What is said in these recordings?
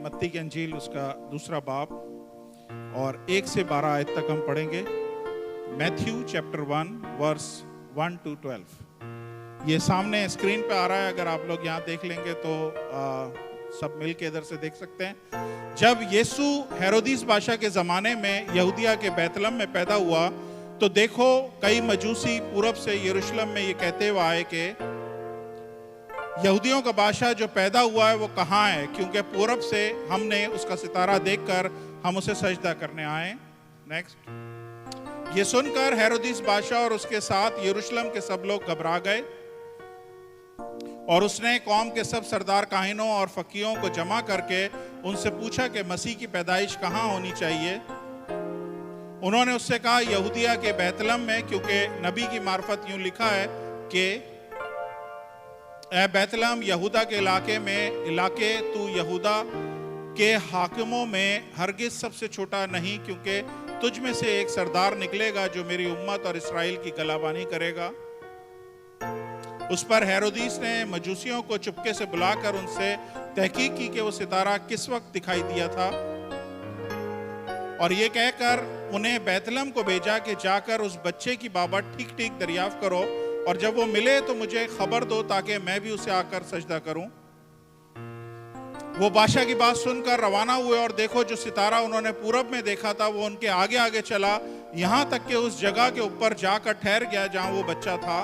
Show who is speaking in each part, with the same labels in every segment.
Speaker 1: मत्ती की अंजील उसका दूसरा बाब और 1 से 12 आयत तक हम पढ़ेंगे। Matthew chapter 1 verse 1 to 12। ये सामने स्क्रीन पे आ रहा है, अगर आप लोग यहाँ देख लेंगे तो सब मिल के इधर से देख सकते हैं। जब यीशु हेरोदिस बादशाह के ज़माने में यहूदिया के बैतलहम में पैदा हुआ तो देखो कई मजूसी पूरब से यरूशलेम में ये कहते हुए आए कि यहूदियों का बादशाह जो पैदा हुआ है वो कहाँ है, क्योंकि पूरब से हमने उसका सितारा देखकर हम उसे सजदा करने आए। नेक्स्ट। ये सुनकर हेरोदिस बादशाह और उसके साथ यरूशलेम के सब लोग घबरा गए और उसने कौम के सब सरदार काहिनों और फकीरों को जमा करके उनसे पूछा कि मसीह की पैदाइश कहाँ होनी चाहिए। उन्होंने उससे कहा यहूदिया के बैतलहम में, क्योंकि नबी की मार्फत यूं लिखा है कि ए बैतलहम यहूदा के इलाके तू यहूदा के हाकिमों में हरगिज सबसे छोटा नहीं, क्योंकि तुझ में से एक सरदार निकलेगा जो मेरी उम्मत और इस्राएल की गलाबानी करेगा। उस पर हेरोदिस ने मजूसियों को चुपके से बुलाकर उनसे तहकीक की कि वो सितारा किस वक्त दिखाई दिया था, और ये कहकर उन्हें बैतलहम को भेजा कि जाकर उस बच्चे की बाबत ठीक ठीक दरियाफ्त करो और जब वो मिले तो मुझे खबर दो ताकि मैं भी उसे आकर सजदा करूं। वो बादशाह की बात सुनकर रवाना हुए और देखो जो सितारा उन्होंने पूरब में देखा था वो उनके आगे आगे चला, यहां तक कि उस जगह के ऊपर जाकर ठहर गया जहां वो बच्चा था।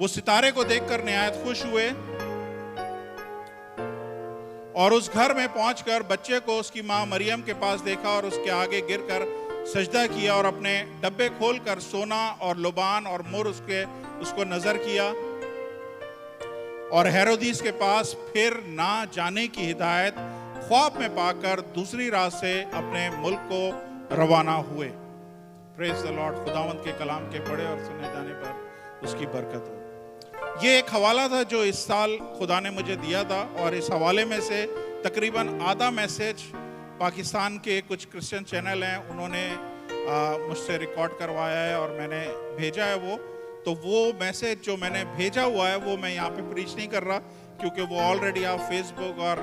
Speaker 1: वो सितारे को देखकर निहायत खुश हुए और उस घर में पहुंचकर बच्चे को उसकी मां मरियम के पास देखा और उसके आगे गिरकर सजदा किया और अपने डब्बे खोलकर सोना और लुबान और मुर उसको नजर किया और हेरोदिस के पास फिर ना जाने की हिदायत ख्वाब में पाकर दूसरी रात से अपने मुल्क को रवाना हुए। Praise the Lord. खुदावंद के कलाम के पढ़े और सुने जाने पर उसकी बरकत हो। ये एक हवाला था जो इस साल खुदा ने मुझे दिया था और इस हवाले में से तकरीबन आधा मैसेज पाकिस्तान के कुछ क्रिश्चियन चैनल हैं उन्होंने मुझसे रिकॉर्ड करवाया है और मैंने भेजा है वो मैसेज जो मैंने भेजा हुआ है वो मैं यहाँ पे प्रीच नहीं कर रहा, क्योंकि वो ऑलरेडी आप फेसबुक और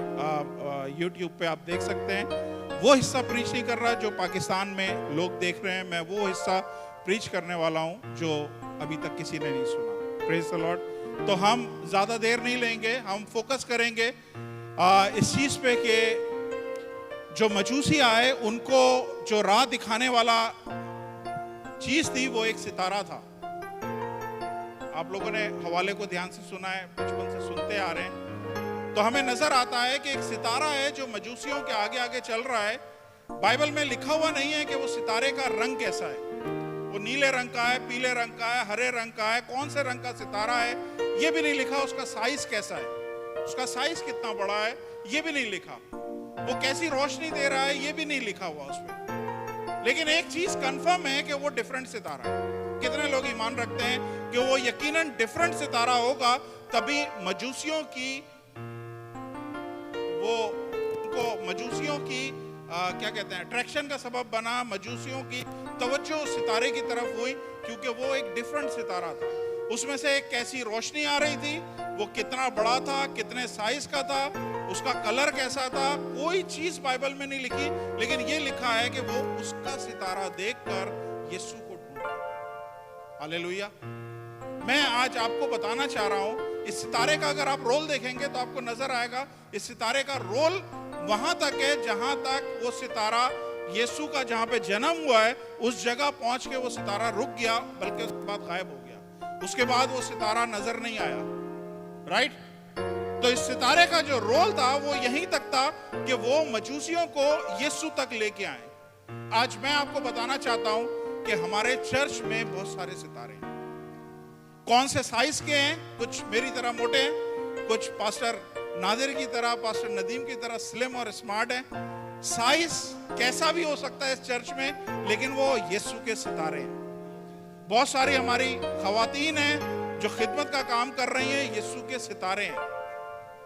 Speaker 1: यूट्यूब पे आप देख सकते हैं। वो हिस्सा प्रीच नहीं कर रहा जो पाकिस्तान में लोग देख रहे हैं, मैं वो हिस्सा प्रीच करने वाला हूँ जो अभी तक किसी ने नहीं सुना। Praise the Lord. तो हम ज़्यादा देर नहीं लेंगे, हम फोकस करेंगे इस चीज़ पे कि जो मजूसी आए उनको जो राह दिखाने वाला चीज थी वो एक सितारा था। आप लोगों ने हवाले को ध्यान से सुना है, बचपन से सुनते आ रहे हैं, तो हमें नजर आता है कि एक सितारा है जो मजूसियों के आगे आगे चल रहा है। बाइबल में लिखा हुआ नहीं है कि वो सितारे का रंग कैसा है, वो नीले रंग का है, पीले रंग का है, हरे रंग का है, कौन से रंग का सितारा है ये भी नहीं लिखा। उसका साइज कैसा है, उसका साइज कितना बड़ा है ये भी नहीं लिखा। वो कैसी रोशनी दे रहा है ये भी नहीं लिखा हुआ उसमें। लेकिन एक चीज कंफर्म है कि वो डिफरेंट सितारा है। कितने लोग ईमान रखते हैं कि वो यकीनन डिफरेंट सितारा होगा, तभी मजूसियों की क्या कहते हैं अट्रैक्शन का सबब बना, मजूसियों की तवज्जो सितारे की तरफ हुई, क्योंकि वो एक डिफरेंट सितारा था। उसमें से एक कैसी रोशनी आ रही थी, वो कितना बड़ा था, कितने साइज का था, उसका कलर कैसा था, कोई चीज बाइबल में नहीं लिखी, लेकिन ये लिखा है कि वो उसका सितारा देखकर यीशु को ढूंढा। हालेलुया। मैं आज आपको बताना चाह रहा हूं इस सितारे का अगर आप रोल देखेंगे तो आपको नजर आएगा इस सितारे का रोल वहां तक है जहां तक वो सितारा यीशु का जहां पे जन्म हुआ है उस जगह पहुंच के वो सितारा रुक गया, बल्कि उसके बाद गायब हो गया। उसके बाद वो सितारा नजर नहीं आया। राइट। तो इस सितारे का जो रोल था वो यहीं तक था कि वो मजूसियों को यीशु तक लेके आए। आज मैं आपको बताना चाहता हूं कि हमारे चर्च में बहुत सारे सितारे हैं। कौन से साइज के हैं, कुछ मेरी तरह मोटे हैं, कुछ पास्टर नादिर की तरह, पास्टर नदीम की तरह स्लिम और स्मार्ट हैं। साइज कैसा भी हो सकता है इस चर्च में, लेकिन वो यीशु के सितारे हैं। बहुत सारी हमारी खवातीन हैं जो खिदमत का काम कर रही हैं, यीशु के सितारे हैं।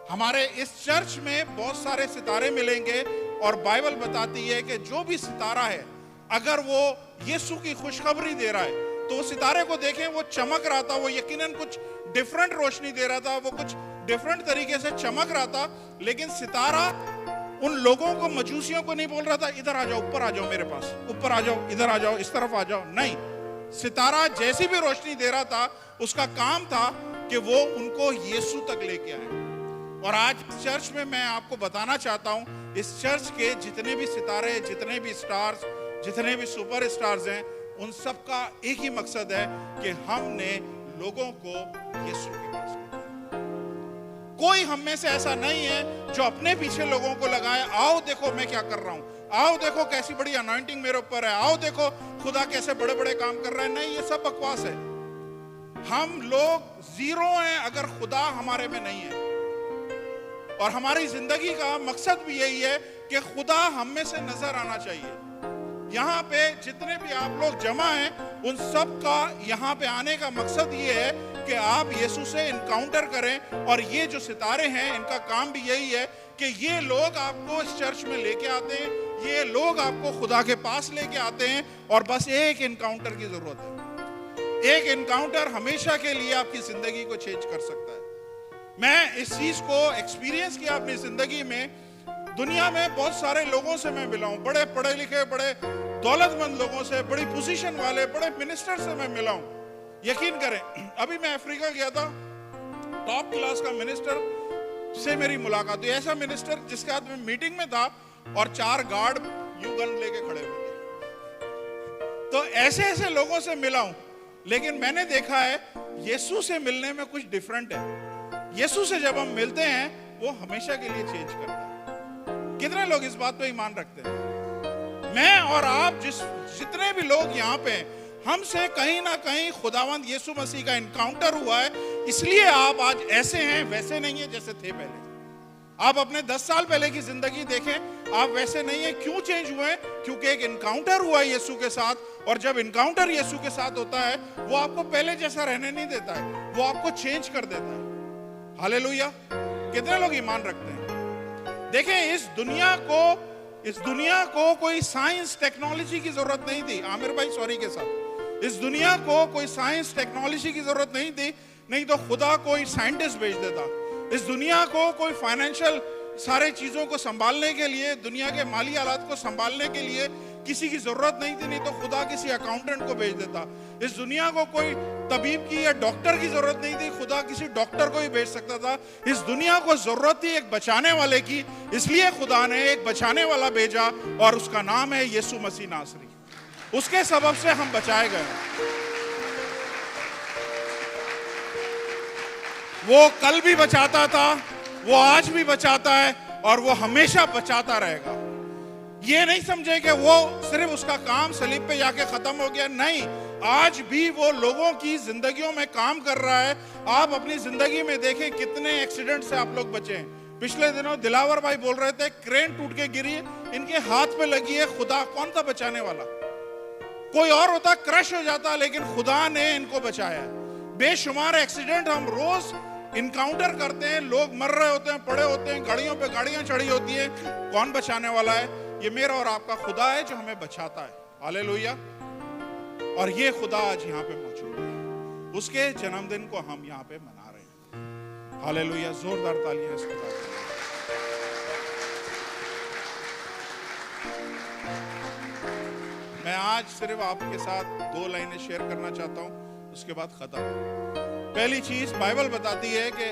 Speaker 1: हमारे इस चर्च में बहुत सारे सितारे मिलेंगे और बाइबल बताती है कि जो भी सितारा है अगर वो यीशु की खुशखबरी दे रहा है तो वो सितारे को देखें, वो चमक रहा था, वो यकीनन कुछ डिफरेंट रोशनी दे रहा था, वो कुछ डिफरेंट तरीके से चमक रहा था, लेकिन सितारा उन लोगों को, मजूसियों को नहीं बोल रहा था इधर आ जाओ, ऊपर आ जाओ, मेरे पास ऊपर आ जाओ, इधर आ जाओ, इस तरफ आ जाओ। नहीं, सितारा जैसी भी रोशनी दे रहा था, उसका काम था कि वो उनको यीशु तक लेके आए। और आज चर्च में मैं आपको बताना चाहता हूं, इस चर्च के जितने भी सितारे, जितने भी स्टार्स, जितने भी सुपर स्टार्स हैं, उन सब का एक ही मकसद है कि हमने लोगों को यीशु के पास लेके आए। कोई हम में से ऐसा नहीं है जो अपने पीछे लोगों को लगाए, आओ देखो मैं क्या कर रहा हूं, आओ देखो कैसी बड़ी अनॉइंटिंग मेरे ऊपर है, आओ देखो खुदा कैसे बड़े बड़े काम कर रहा है। नहीं, ये सब बकवास है। हम लोग जीरो हैं अगर खुदा हमारे में नहीं है। और हमारी जिंदगी का मकसद भी यही है कि खुदा हम में से नजर आना चाहिए। यहाँ पे जितने भी आप लोग जमा हैं, उन सब का यहाँ पे आने का मकसद ये है कि आप यीशु से इनकाउंटर करें। और ये जो सितारे हैं, इनका काम भी यही है कि ये लोग आपको इस चर्च में लेके आते हैं, ये लोग आपको खुदा के पास लेके आते हैं। और बस एक इनकाउंटर की जरूरत है। एक इनकाउंटर हमेशा के लिए आपकी जिंदगी को चेंज कर सकता है। मैं इस चीज को एक्सपीरियंस किया अपनी जिंदगी में। दुनिया में बहुत सारे लोगों से मैं मिला हूं, बड़े पढ़े लिखे, बड़े दौलतमंद लोगों से, बड़ी पोजीशन वाले, बड़े मिनिस्टर से मैं मिला हूं। यकीन करें, अभी मैं अफ्रीका गया था, टॉप क्लास का मिनिस्टर से मेरी मुलाकात हुई। ऐसा मिनिस्टर जिसके हाथ में मीटिंग में था और 4 गार्ड यूं गन लेके खड़े हुए थे। तो ऐसे ऐसे लोगों से मिला हूं, लेकिन मैंने देखा है यीशु से मिलने में कुछ डिफरेंट है। यीशु से जब हम मिलते हैं, वो हमेशा के लिए चेंज करता है। कितने लोग इस बात पे ईमान रखते हैं? मैं और आप जितने भी लोग यहाँ पे, हमसे कहीं ना कहीं खुदावंद यीशु मसीह का इनकाउंटर हुआ है, इसलिए आप आज ऐसे हैं, वैसे नहीं है जैसे थे पहले। आप अपने 10 साल पहले की जिंदगी देखें, आप वैसे नहीं है। क्यों चेंज हुए? क्योंकि एक इनकाउंटर हुआ है यीशु के साथ। और जब इनकाउंटर यीशु के साथ होता है, वो आपको पहले जैसा रहने नहीं देता है, वो आपको चेंज कर देता है। हालेलुया! कितने लोग ईमान रखते हैं? देखें, इस दुनिया को कोई साइंस टेक्नोलॉजी की जरूरत नहीं थी। आमिर भाई सॉरी के साथ, इस दुनिया को कोई साइंस टेक्नोलॉजी की जरूरत नहीं थी, नहीं तो खुदा कोई साइंटिस्ट भेज देता। इस दुनिया को कोई फाइनेंशियल सारे चीजों को संभालने के लिए, दुनिया के माली हालात को संभालने के लिए किसी की जरूरत नहीं थी, नहीं तो खुदा किसी अकाउंटेंट को भेज देता। इस दुनिया को कोई तबीब की या डॉक्टर की जरूरत नहीं थी, खुदा किसी डॉक्टर को ही भेज सकता था। इस दुनिया को जरूरत थी एक बचाने वाले की, इसलिए खुदा ने एक बचाने वाला भेजा और उसका नाम है यीशु मसीह नासरी। उसके सबब से हम बचाए गए। वो कल भी बचाता था, वो आज भी बचाता है और वो हमेशा बचाता रहेगा। ये नहीं समझे कि वो सिर्फ उसका काम सलीब पे जाके खत्म हो गया। नहीं, आज भी वो लोगों की जिंदगियों में काम कर रहा है। आप अपनी जिंदगी में देखें कितने एक्सीडेंट से आप लोग बचे हैं। पिछले दिनों दिलावर भाई बोल रहे थे, क्रेन टूट के गिरी, इनके हाथ पे लगी है। खुदा कौन था बचाने वाला? कोई और होता क्रश हो जाता, लेकिन खुदा ने इनको बचाया। बेशुमार एक्सीडेंट हम रोज इनकाउंटर करते हैं, लोग मर रहे होते हैं, पड़े होते हैं, गाड़ियों पे गाड़ियां चढ़ी होती हैं। कौन बचाने वाला है? ये मेरा और आपका खुदा है जो हमें बचाता है। हालेलुया! और ये खुदा आज यहाँ पे मौजूद है। उसके जन्मदिन को हम यहाँ पे मना रहे हैं। हालेलुया! जोरदार तालियां इस खुदा के लिए। मैं आज सिर्फ आपके साथ 2 लाइनें शेयर करना चाहता हूं, उसके बाद खत्म। पहली चीज, बाइबल बताती है कि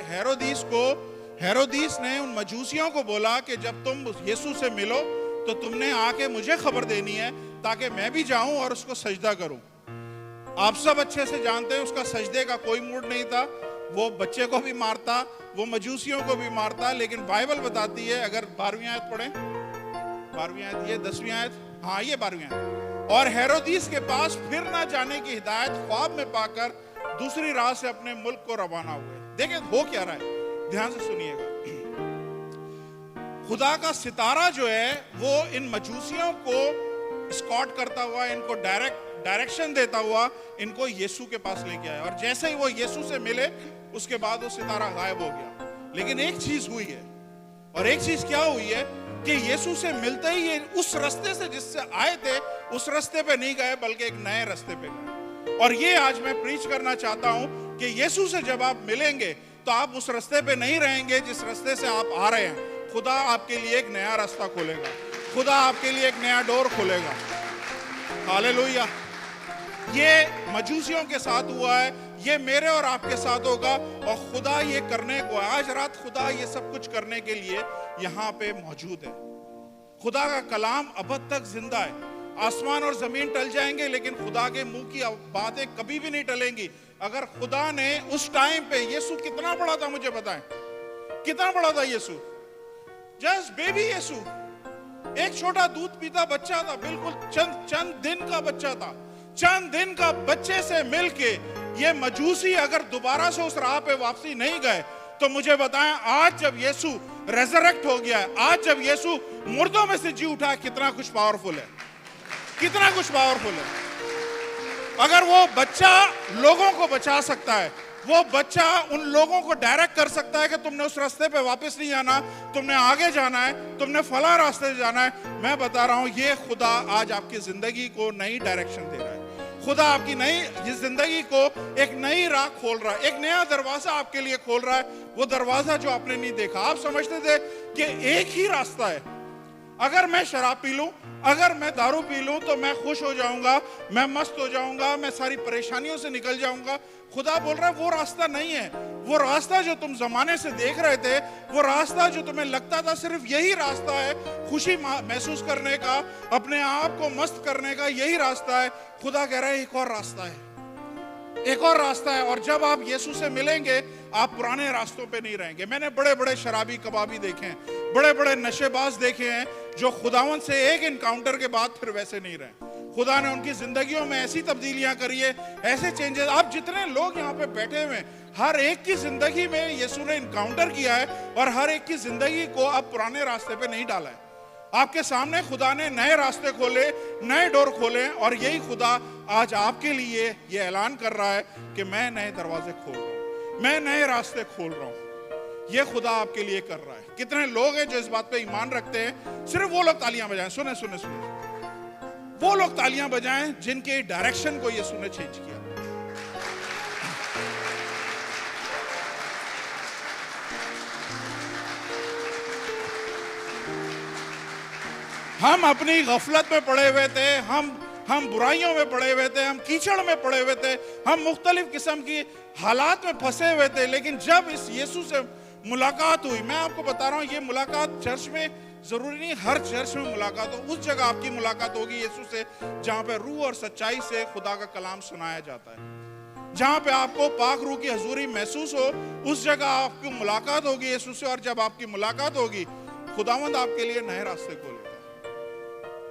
Speaker 1: हेरोदीस ने उन मजूसियों को बोला कि जब तुम यीशु से मिलो तो तुमने आके मुझे खबर देनी है, ताकि मैं भी जाऊं और उसको सजदा करूं। आप सब अच्छे से जानते हैं उसका सजदे का कोई मूड नहीं था। वो बच्चे को भी मारता, वो मजूसियों को भी मारता। लेकिन बाइबल बताती है, अगर 12वीं आयत पढ़ें, 12वीं आयत, ये 10वीं आयत, हाँ ये 12वीं आयत। और हेरोदीस के पास फिर ना जाने की हिदायत ख्वाब में पाकर दूसरी राह से अपने मुल्क को रवाना हुए। देखें हो क्या रहा है, ध्यान से सुनिएगा। खुदा का सितारा जो है वो इन मजूसियों को स्कॉट करता हुआ, इनको डायरेक्शन देता हुआ इनको यीशु के पास लेके आया। और जैसे ही वो यीशु से मिले, उसके बाद वो सितारा गायब हो गया। लेकिन एक चीज हुई है, और एक चीज क्या हुई है कि यीशु से मिलते ही ये उस रास्ते से जिससे आए थे, उस रास्ते पे नहीं गए, बल्कि एक नए रास्ते पे गए। और ये आज मैं प्रीच करना चाहता हूं कि यीशु से जब आप मिलेंगे, तो आप उस रास्ते पे नहीं रहेंगे जिस रास्ते से आप आ रहे हैं। खुदा आपके लिए एक नया रास्ता खोलेगा, खुदा आपके लिए एक नया डोर खोलेगा। हालेलुया। ये मजूसियों के साथ हुआ है, ये मेरे और आपके साथ होगा, और खुदा ये करने को, आज रात खुदा ये सब कुछ करने के लिए यहाँ पे मौजूद है। खुदा का कलाम अब तक जिंदा है। आसमान और जमीन टल जाएंगे लेकिन खुदा के मुंह की बातें कभी भी नहीं टलेंगी। अगर खुदा ने उस टाइम पे, यीशु कितना बड़ा था मुझे बताएं, कितना बड़ा था यीशु? जस्ट बेबी यीशु, एक छोटा दूध पीता बच्चा था, बिल्कुल चंद दिन का बच्चा था। चंद दिन का बच्चे से मिलके ये मजूसी अगर दोबारा से उस राह पे वापसी नहीं गए, तो मुझे बताएं आज जब यीशु रेजरेक्ट हो गया है, आज जब यीशु मुर्दों में से जी उठा है, कितना कुछ पावरफुल है, कितना कुछ पावरफुल है। अगर वो बच्चा लोगों को बचा सकता है, वो बच्चा उन लोगों को डायरेक्ट कर सकता है कि तुमने उस रास्ते पे वापस नहीं जाना, तुमने आगे जाना है, तुमने फला रास्ते से जाना है। मैं बता रहा हूं, ये खुदा आज आपकी जिंदगी को नई डायरेक्शन दे रहा है। खुदा आपकी नई इस जिंदगी को एक नई राह खोल रहा है, एक नया दरवाजा आपके लिए खोल रहा है। वो दरवाजा जो आपने नहीं देखा। आप समझते थे कि एक ही रास्ता है, अगर मैं शराब पी लूं, अगर मैं दारू पी लूं तो मैं खुश हो जाऊंगा, मैं मस्त हो जाऊंगा, मैं सारी परेशानियों से निकल जाऊंगा। खुदा बोल रहा है वो रास्ता नहीं है। वो रास्ता जो तुम जमाने से देख रहे थे, वो रास्ता जो तुम्हें लगता था सिर्फ यही रास्ता है खुशी महसूस करने का, अपने आप को मस्त करने का, यही रास्ता है। खुदा कह रहा है एक और रास्ता है, एक और रास्ता है। और जब आप यीशु से मिलेंगे, आप पुराने रास्तों पे नहीं रहेंगे। मैंने बड़े बड़े शराबी कबाबी देखे हैं, बड़े बड़े नशेबाज देखे हैं, जो खुदावन से एक इनकाउंटर के बाद फिर वैसे नहीं रहे। खुदा ने उनकी जिंदगियों में ऐसी तब्दीलियां करी है, ऐसे चेंजेस। आप जितने लोग यहाँ पे बैठे हुए हैं, हर एक की जिंदगी में यीशु ने इनकाउंटर किया है, और हर एक की जिंदगी को अब पुराने रास्ते पे नहीं डाला है। आपके सामने खुदा ने नए रास्ते खोले, नए डोर खोले, और यही खुदा आज आपके लिए ये ऐलान कर रहा है कि मैं नए दरवाजे खोल रहा हूं, मैं नए रास्ते खोल रहा हूं। ये खुदा आपके लिए कर रहा है। कितने लोग हैं जो इस बात पे ईमान रखते हैं? सिर्फ वो लोग तालियां बजाएं। सुने सुने सुने, वो लोग तालियां बजाएं जिनके डायरेक्शन को यीशु ने चेंज किया। हम अपनी गफलत में पड़े हुए थे, हम बुराइयों में पड़े हुए थे, हम कीचड़ में पड़े हुए थे, हम मुख्तलिफ किस्म की हालात में फंसे हुए थे। लेकिन जब इस यीशु से मुलाकात हुई, मैं आपको बता रहा हूं, ये मुलाकात चर्च में जरूरी नहीं हर चर्च में मुलाकात हो, उस जगह आपकी मुलाकात होगी यीशु से जहां पे रूह और सच्चाई से खुदा का कलाम सुनाया जाता है, जहां पे आपको पाक रूह की हजूरी महसूस हो, उस जगह आपकी मुलाकात होगी यीशु से। और जब आपकी मुलाकात होगी, खुदावंद आपके लिए नए रास्ते खोलेगा।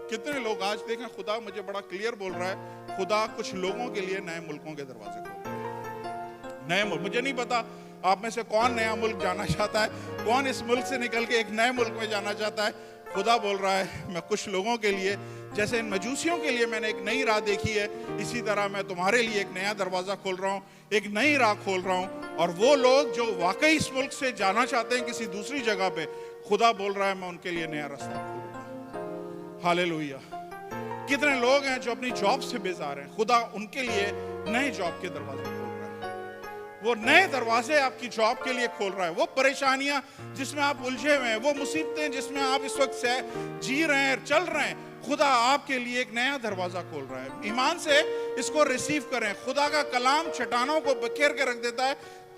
Speaker 1: कितने लोग आज देखें, खुदा मुझे बड़ा क्लियर बोल रहा है, खुदा कुछ लोगों के लिए नए मुल्कों के दरवाजे खोल रहा है। नए मुल्क, मुझे नहीं पता आप में से कौन नया मुल्क जाना चाहता है, कौन इस मुल्क से निकल के एक नए मुल्क में जाना चाहता है। खुदा बोल रहा है, मैं कुछ लोगों के लिए, जैसे इन मजूसियों के लिए मैंने एक नई राह देखी है, इसी तरह मैं तुम्हारे लिए एक नया दरवाजा खोल रहा हूँ, एक नई राह खोल रहा हूँ। और वो लोग जो वाकई इस मुल्क से जाना चाहते हैं किसी दूसरी जगह पे, खुदा बोल रहा है मैं उनके लिए नया रास्ता खोल रहा हूँ। हालेलुया। कितने लोग हैं जो अपनी जॉब से बेजार हैं, खुदा उनके लिए नए जॉब के दरवाजे खोल रहा है। वो नए दरवाजे आपकी जॉब के लिए खोल रहा है। वो परेशानियां जिसमें आप उलझे हुए हैं, वो मुसीबतें जिसमें आप इस वक्त से जी रहे हैं, चल रहे हैं, खुदा आपके लिए एक नया दरवाजा खोल रहा है। ईमान से इसको रिसीव करें। खुदा का कलाम चट्टानों को बिखेर के रख देता है,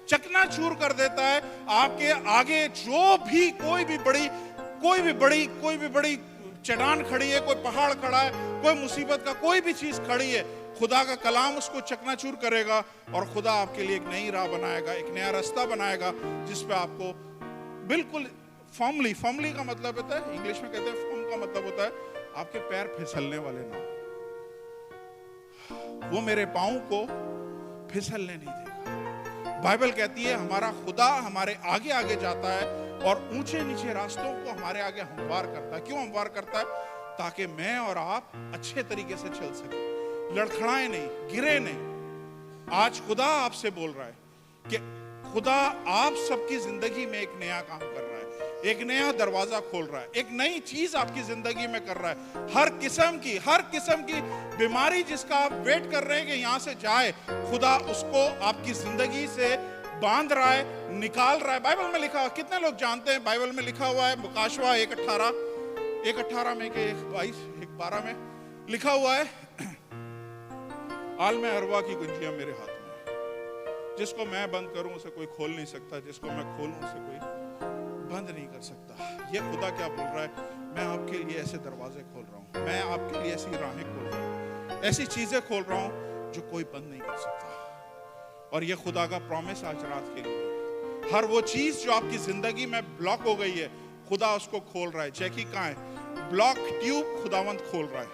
Speaker 1: चकनाचूर कर देता है। आपके आगे जो भी कोई भी बड़ी चट्टान खड़ी है, कोई पहाड़ खड़ा है, कोई मुसीबत का कोई भी चीज खड़ी है, खुदा का कलाम उसको चकनाचूर करेगा और खुदा आपके लिए एक नई राह बनाएगा, एक नया रास्ता बनाएगा, जिस पे आपको बिल्कुल फर्मली का मतलब होता है, इंग्लिश में कहते हैं फर्म का मतलब होता है आपके पैर फिसलने वाले ना हो। वो मेरे पाँव को फिसलने नहीं देगा। बाइबल कहती है हमारा खुदा हमारे आगे आगे जाता है और ऊंचे नीचे रास्तों को हमारे आगे हमवार करता है। क्यों हमवार करता है? ताकि मैं और आप अच्छे तरीके से चल सके, लड़खड़ाए नहीं, गिरे नहीं। आज खुदा आपसे बोल रहा है कि खुदा आप सबकी जिंदगी में एक नया काम कर रहा है, एक नया दरवाजा खोल रहा है, एक नई चीज आपकी जिंदगी में कर रहा है। हर किस्म की बीमारी जिसका आप वेट कर रहे हैं कि यहां से जाए, खुदा उसको आपकी जिंदगी से बांध रहा है, निकाल रहा है। बाइबल में लिखा हुआ, कितने लोग जानते हैं बाइबल में लिखा हुआ है, मुकाशवा 1:18 में के 1:12 में लिखा हुआ है, आलम अरवा की कुंजियां मेरे हाथ में, जिसको मैं बंद करूं उसे कोई खोल नहीं सकता, जिसको मैं खोलूं उसे कोई बंद नहीं कर सकता। ये खुदा क्या बोल रहा है, मैं आपके लिए ऐसे दरवाजे खोल रहा हूं, मैं आपके लिए ऐसी राहें खोल रहा हूं, ऐसी चीजें खोल रहा हूं जो कोई बंद नहीं कर सकता। और ये खुदा का प्रॉमिस आज रात के लिए, हर वो चीज जो आपकी जिंदगी में ब्लॉक हो गई है, खुदा उसको खोल रहा है। जैकी कहाँ है? ब्लॉक ट्यूब खुदावंत खोल रहा है,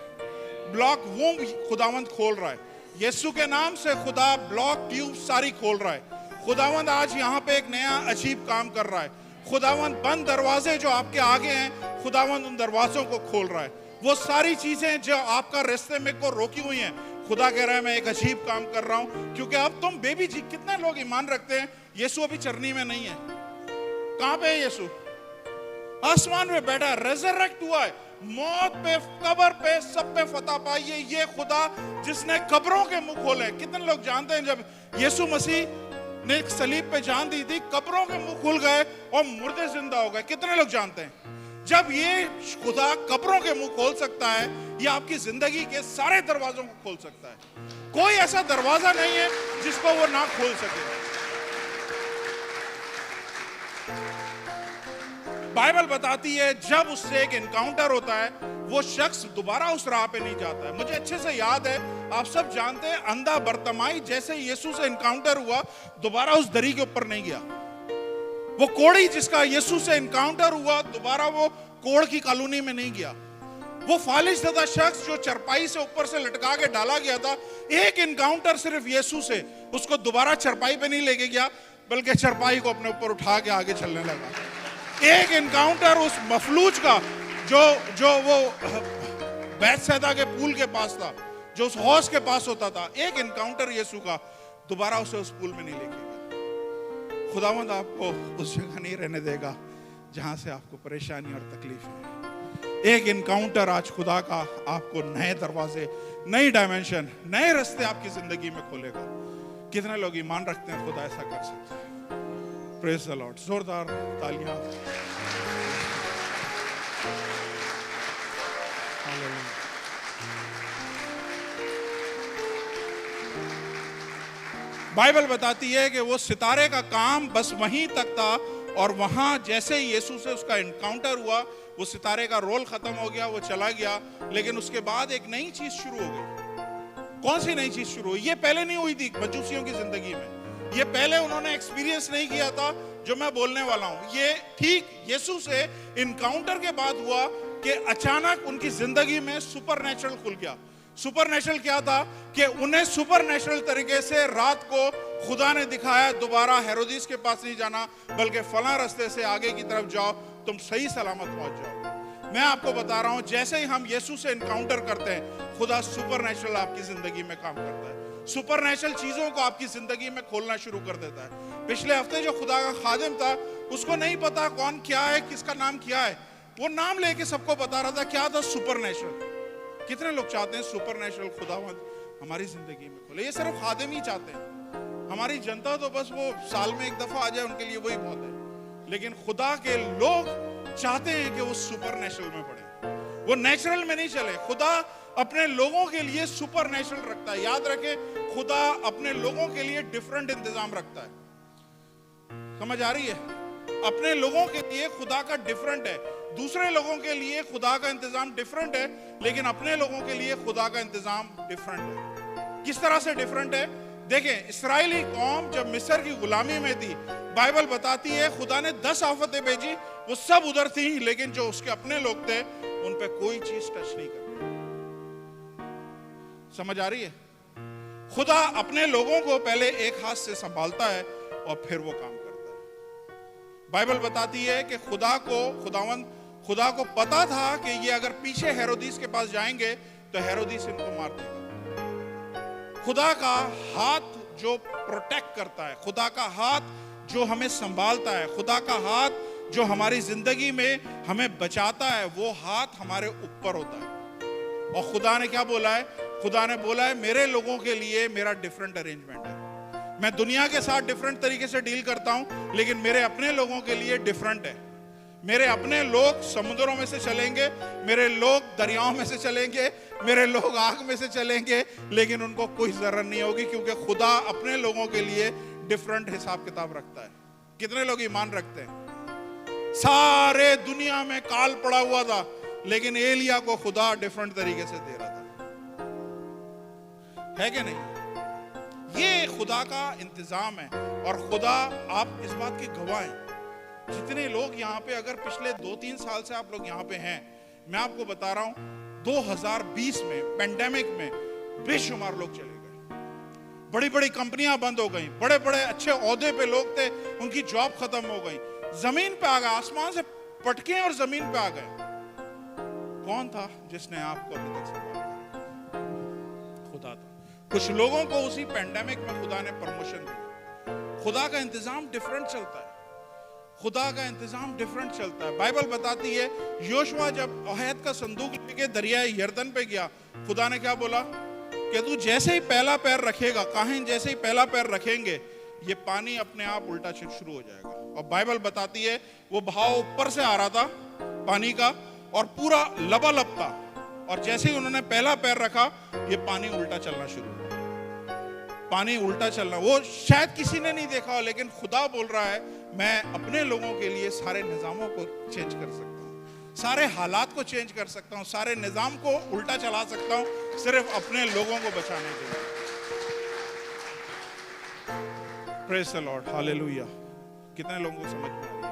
Speaker 1: ब्लॉक वूम्ब खुदावंत खोल रहा है। यीशु के नाम से खुदा ब्लॉक ट्यूब सारी खोल रहा है। खुदावंत आज यहाँ पे एक नया अजीब काम कर रहा है। खुदावंत बंद दरवाजे जो आपके आगे हैं, खुदावंत उन दरवाजों को खोल रहा है। वो सारी चीजें जो आपका रास्ते में को रोकी हुई हैं, खुदा कह रहा है मैं एक अजीब काम कर रहा हूं, क्योंकि अब तुम बेबी जी, कितने लोग ईमान रखते हैं यीशु अभी चरनी में नहीं है? कहां पे है यीशु? आसमान में बैठा है, रेजरेक्ट हुआ है, मौत पे, कब्र पे, सब पे फतह पाई है। ये खुदा जिसने कब्रों के मुंह खोले। कितने लोग जानते हैं जब यीशु मसीह ने सलीब पे जान दी थी, कब्रों के मुंह खुल गए और मुर्दे जिंदा हो गए? कितने लोग जानते हैं? जब ये खुदा कब्रों के मुंह खोल सकता है, ये आपकी जिंदगी के सारे दरवाजों को खोल सकता है। कोई ऐसा दरवाजा नहीं है जिसको वो ना खोल सके। बाइबल बताती है जब उससे एक एनकाउंटर होता है, वो शख्स दोबारा उस राह पे नहीं जाता है। मुझे अच्छे से याद है, आप सब जानते हैं, अंधा बरतमाई जैसे यीशु से एनकाउंटर हुआ, दोबारा उस दरी के ऊपर नहीं गया। वो कोढ़ी जिसका यीशु से एनकाउंटर हुआ, दोबारा वो कोढ़ की कॉलोनी में नहीं गया। वो फालिज ज़दा शख्स जो चरपाई से ऊपर से लटका के डाला गया था, एक एनकाउंटर सिर्फ यीशु से उसको दोबारा चरपाई पे नहीं लेके गया, बल्कि चरपाई को अपने ऊपर उठा के आगे चलने लगा। एक एनकाउंटर उस मफलूज का जो वो बैतसैदा के पूल के पास था, जो उस हौज के पास होता था, एक एनकाउंटर यीशु का, दोबारा उसे उस पूल में नहीं लेके गया। खुदावंद आपको उस जगह नहीं रहने देगा जहां से आपको परेशानी और तकलीफ है। एक एनकाउंटर आज खुदा का आपको नए दरवाजे, नई डायमेंशन, नए रास्ते आपकी जिंदगी में खोलेगा। कितने लोग ईमान रखते हैं खुदा ऐसा कर सकता है? Praise the Lord. जोरदार तालियां। बाइबल बताती है कि वो सितारे का काम बस वहीं तक था, और वहां जैसे ही यीशु से उसका एनकाउंटर हुआ, वो सितारे का रोल खत्म हो गया, वो चला गया। लेकिन उसके बाद एक नई चीज शुरू हो गई। कौन सी नई चीज शुरू हुई? ये पहले नहीं हुई थी मजूसियों की जिंदगी में, ये पहले उन्होंने एक्सपीरियंस नहीं किया था जो मैं बोलने वाला हूं। ये ठीक यीशु से इनकाउंटर के बाद हुआ कि अचानक उनकी जिंदगी में सुपरनेचुरल खुल गया। सुपरनेचुरल क्या था कि उन्हें सुपरनेचुरल तरीके से रात को खुदा ने दिखाया, दोबारा हेरोदिस के पास नहीं जाना, बल्कि फला रास्ते से आगे की तरफ जाओ, तुम सही सलामत पहुंच जाओ। मैं आपको बता रहा हूं, जैसे ही हम यीशु से इनकाउंटर करते हैं, खुदा सुपरनेचुरल आपकी जिंदगी में काम करता है। सुपरनेचुरल चीजों को आपकी जिंदगी में खोलना शुरू कर देता है। पिछले हफ्ते जो खुदा का खादिम था, उसको नहीं पता कौन क्या है, किसका नाम क्या है, वो नाम लेके सबको बता रहा था। क्या था? सुपरनेचुरल। कितने लोग चाहते हैं सुपरनेचुरल खुदावंद हमारी जिंदगी में खोले? ये सिर्फ खादिम ही चाहते हैं। हमारी जनता तो बस वो साल में एक दफा आ जाए, उनके लिए वही बहुत है। लेकिन खुदा के लोग चाहते हैं कि वो सुपरनेचुरल में बढ़े, वो नेचुरल में नहीं चले। खुदा अपने लोगों के लिए सुपरनेचुरल रखता है। याद रखे, खुदा अपने लोगों के लिए डिफरेंट इंतजाम रखता है। समझ आ रही है? अपने लोगों के लिए खुदा का डिफरेंट है, दूसरे लोगों के लिए खुदा का इंतजाम डिफरेंट है, लेकिन अपने लोगों के लिए खुदा का इंतजाम डिफरेंट है। किस तरह से डिफरेंट है? देखें, इस्राएली कौम जब मिस्र की गुलामी में थी, बाइबल बताती है खुदा ने 10 आफतें भेजी, वो सब उधर थी, लेकिन जो उसके अपने लोग थे उन पे कोई चीज टच नहीं करती। समझ आ रही है? खुदा अपने लोगों को पहले एक हाथ से संभालता है और फिर वो काम करता है। बाइबल बताती है कि खुदा को पता था कि ये अगर पीछे हेरोदिस के पास जाएंगे तो हेरोदिस इनको मार देगा। खुदा का हाथ जो प्रोटेक्ट करता है, खुदा का हाथ जो हमें संभालता है, खुदा का हाथ जो हमारी जिंदगी में हमें बचाता है, वो हाथ हमारे ऊपर होता है। और खुदा ने क्या बोला है? खुदा ने बोला है मेरे लोगों के लिए मेरा डिफरेंट अरेंजमेंट है। मैं दुनिया के साथ डिफरेंट तरीके से डील करता हूं, लेकिन मेरे अपने लोगों के लिए डिफरेंट है। मेरे अपने लोग समुद्रों में से चलेंगे, मेरे लोग दरियाओं में से चलेंगे, मेरे लोग आग में से चलेंगे, लेकिन उनको कोई जरूरत नहीं होगी, क्योंकि खुदा अपने लोगों के लिए डिफरेंट हिसाब किताब रखता है। कितने लोग ईमान रखते हैं? सारे दुनिया में काल पड़ा हुआ था, लेकिन एलिया को खुदा डिफरेंट तरीके से दे रहा था, है कि नहीं? ये खुदा का इंतजाम है, और खुदा, आप इस बात के गवाह हैं। जितने लोग यहाँ पे, अगर पिछले 2-3 साल से आप लोग यहाँ पे हैं, मैं आपको बता रहा हूं 2020 में पेंडेमिक में बेशुमार लोग चले गए, बड़ी बड़ी कंपनियां बंद हो गई, बड़े बड़े अच्छे ओहदे पे लोग थे, उनकी जॉब खत्म हो गई, जमीन पे आ गए, आसमान से पटके और जमीन पे आ गए। कौन था जिसने आपको अभी तक संभाला? खुदा था। कुछ लोगों को उसी पेंडेमिक में खुदा ने प्रमोशन दिया। खुदा का इंतजाम डिफरेंट चलता है, खुदा का इंतजाम डिफरेंट चलता है। बाइबल बताती है, योशुआ जब अहद का संदूक लेके दरिया यरदन पे गया, खुदा ने क्या बोला कि तू जैसे ही पहला पैर रखेगा, काहिन जैसे ही पहला पैर रखेंगे, ये पानी अपने आप उल्टा शुरू हो जाएगा। और बाइबल बताती है वो बहाव ऊपर से आ रहा था पानी का, और पूरा लबालब था, और जैसे ही उन्होंने पहला पैर रखा, ये पानी उल्टा चलना शुरू हुआ। पानी उल्टा चलना, वो शायद किसी ने नहीं देखा, लेकिन खुदा बोल रहा है, मैं अपने लोगों के लिए सारे निजामों को चेंज कर सकता हूँ, सारे हालात को चेंज कर सकता हूँ, सारे निजाम को उल्टा चला सकता हूँ, सिर्फ अपने लोगों को बचाने के लिए। Praise the Lord, hallelujah. कितने लोगों को समझ में आ रही है?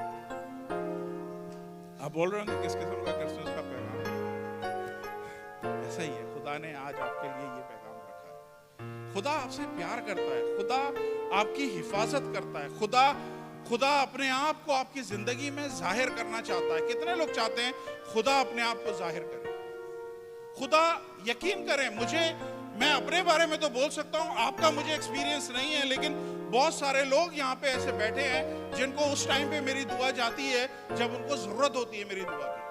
Speaker 1: आप बोल रहे होंगे किस किस्म का क्रिसमस का पैगाम? ऐसा ही है, खुदा ने आज आपके लिए ये पैगाम रखा है। खुदा आपसे प्यार करता है, खुदा आपकी हिफाजत करता है, खुदा अपने आप को आपकी जिंदगी में जाहिर करना चाहता है। कितने लोग चाहते हैं खुदा अपने आप को जाहिर करे? खुदा, यकीन करें, मैं अपने बारे में तो बोल सकता हूं, आपका मुझे एक्सपीरियंस नहीं है, लेकिन बहुत सारे लोग यहाँ पे ऐसे बैठे हैं जिनको उस टाइम पे मेरी दुआ जाती है जब उनको जरूरत होती है मेरी दुआ की,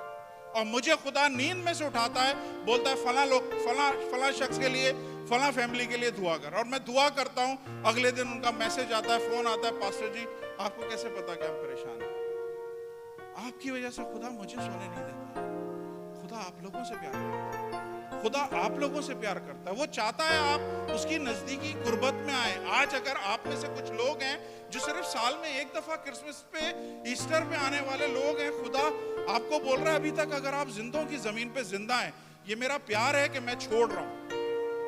Speaker 1: और मुझे खुदा नींद में से उठाता है, बोलता है फला शख्स के लिए, फला फैमिली के लिए दुआ कर, और मैं दुआ करता हूँ। अगले दिन उनका मैसेज आता है, फोन आता है, पास्टर जी आपको कैसे पता कि हम परेशान हैं? आपकी वजह से खुदा मुझे सोने नहीं देता। खुदा आप लोगों से प्यार करता है, खुदा आप लोगों से प्यार करता है। वो चाहता है आप उसकी नजदीकी गुर्बत में आए। आज अगर आप में से कुछ लोग हैं जो सिर्फ साल में एक दफा क्रिसमस पे, ईस्टर पे आने वाले लोग हैं, खुदा आपको बोल रहा है, अभी तक अगर आप जिंदों की जमीन पे जिंदा हैं, ये मेरा प्यार है कि मैं छोड़ रहा हूं।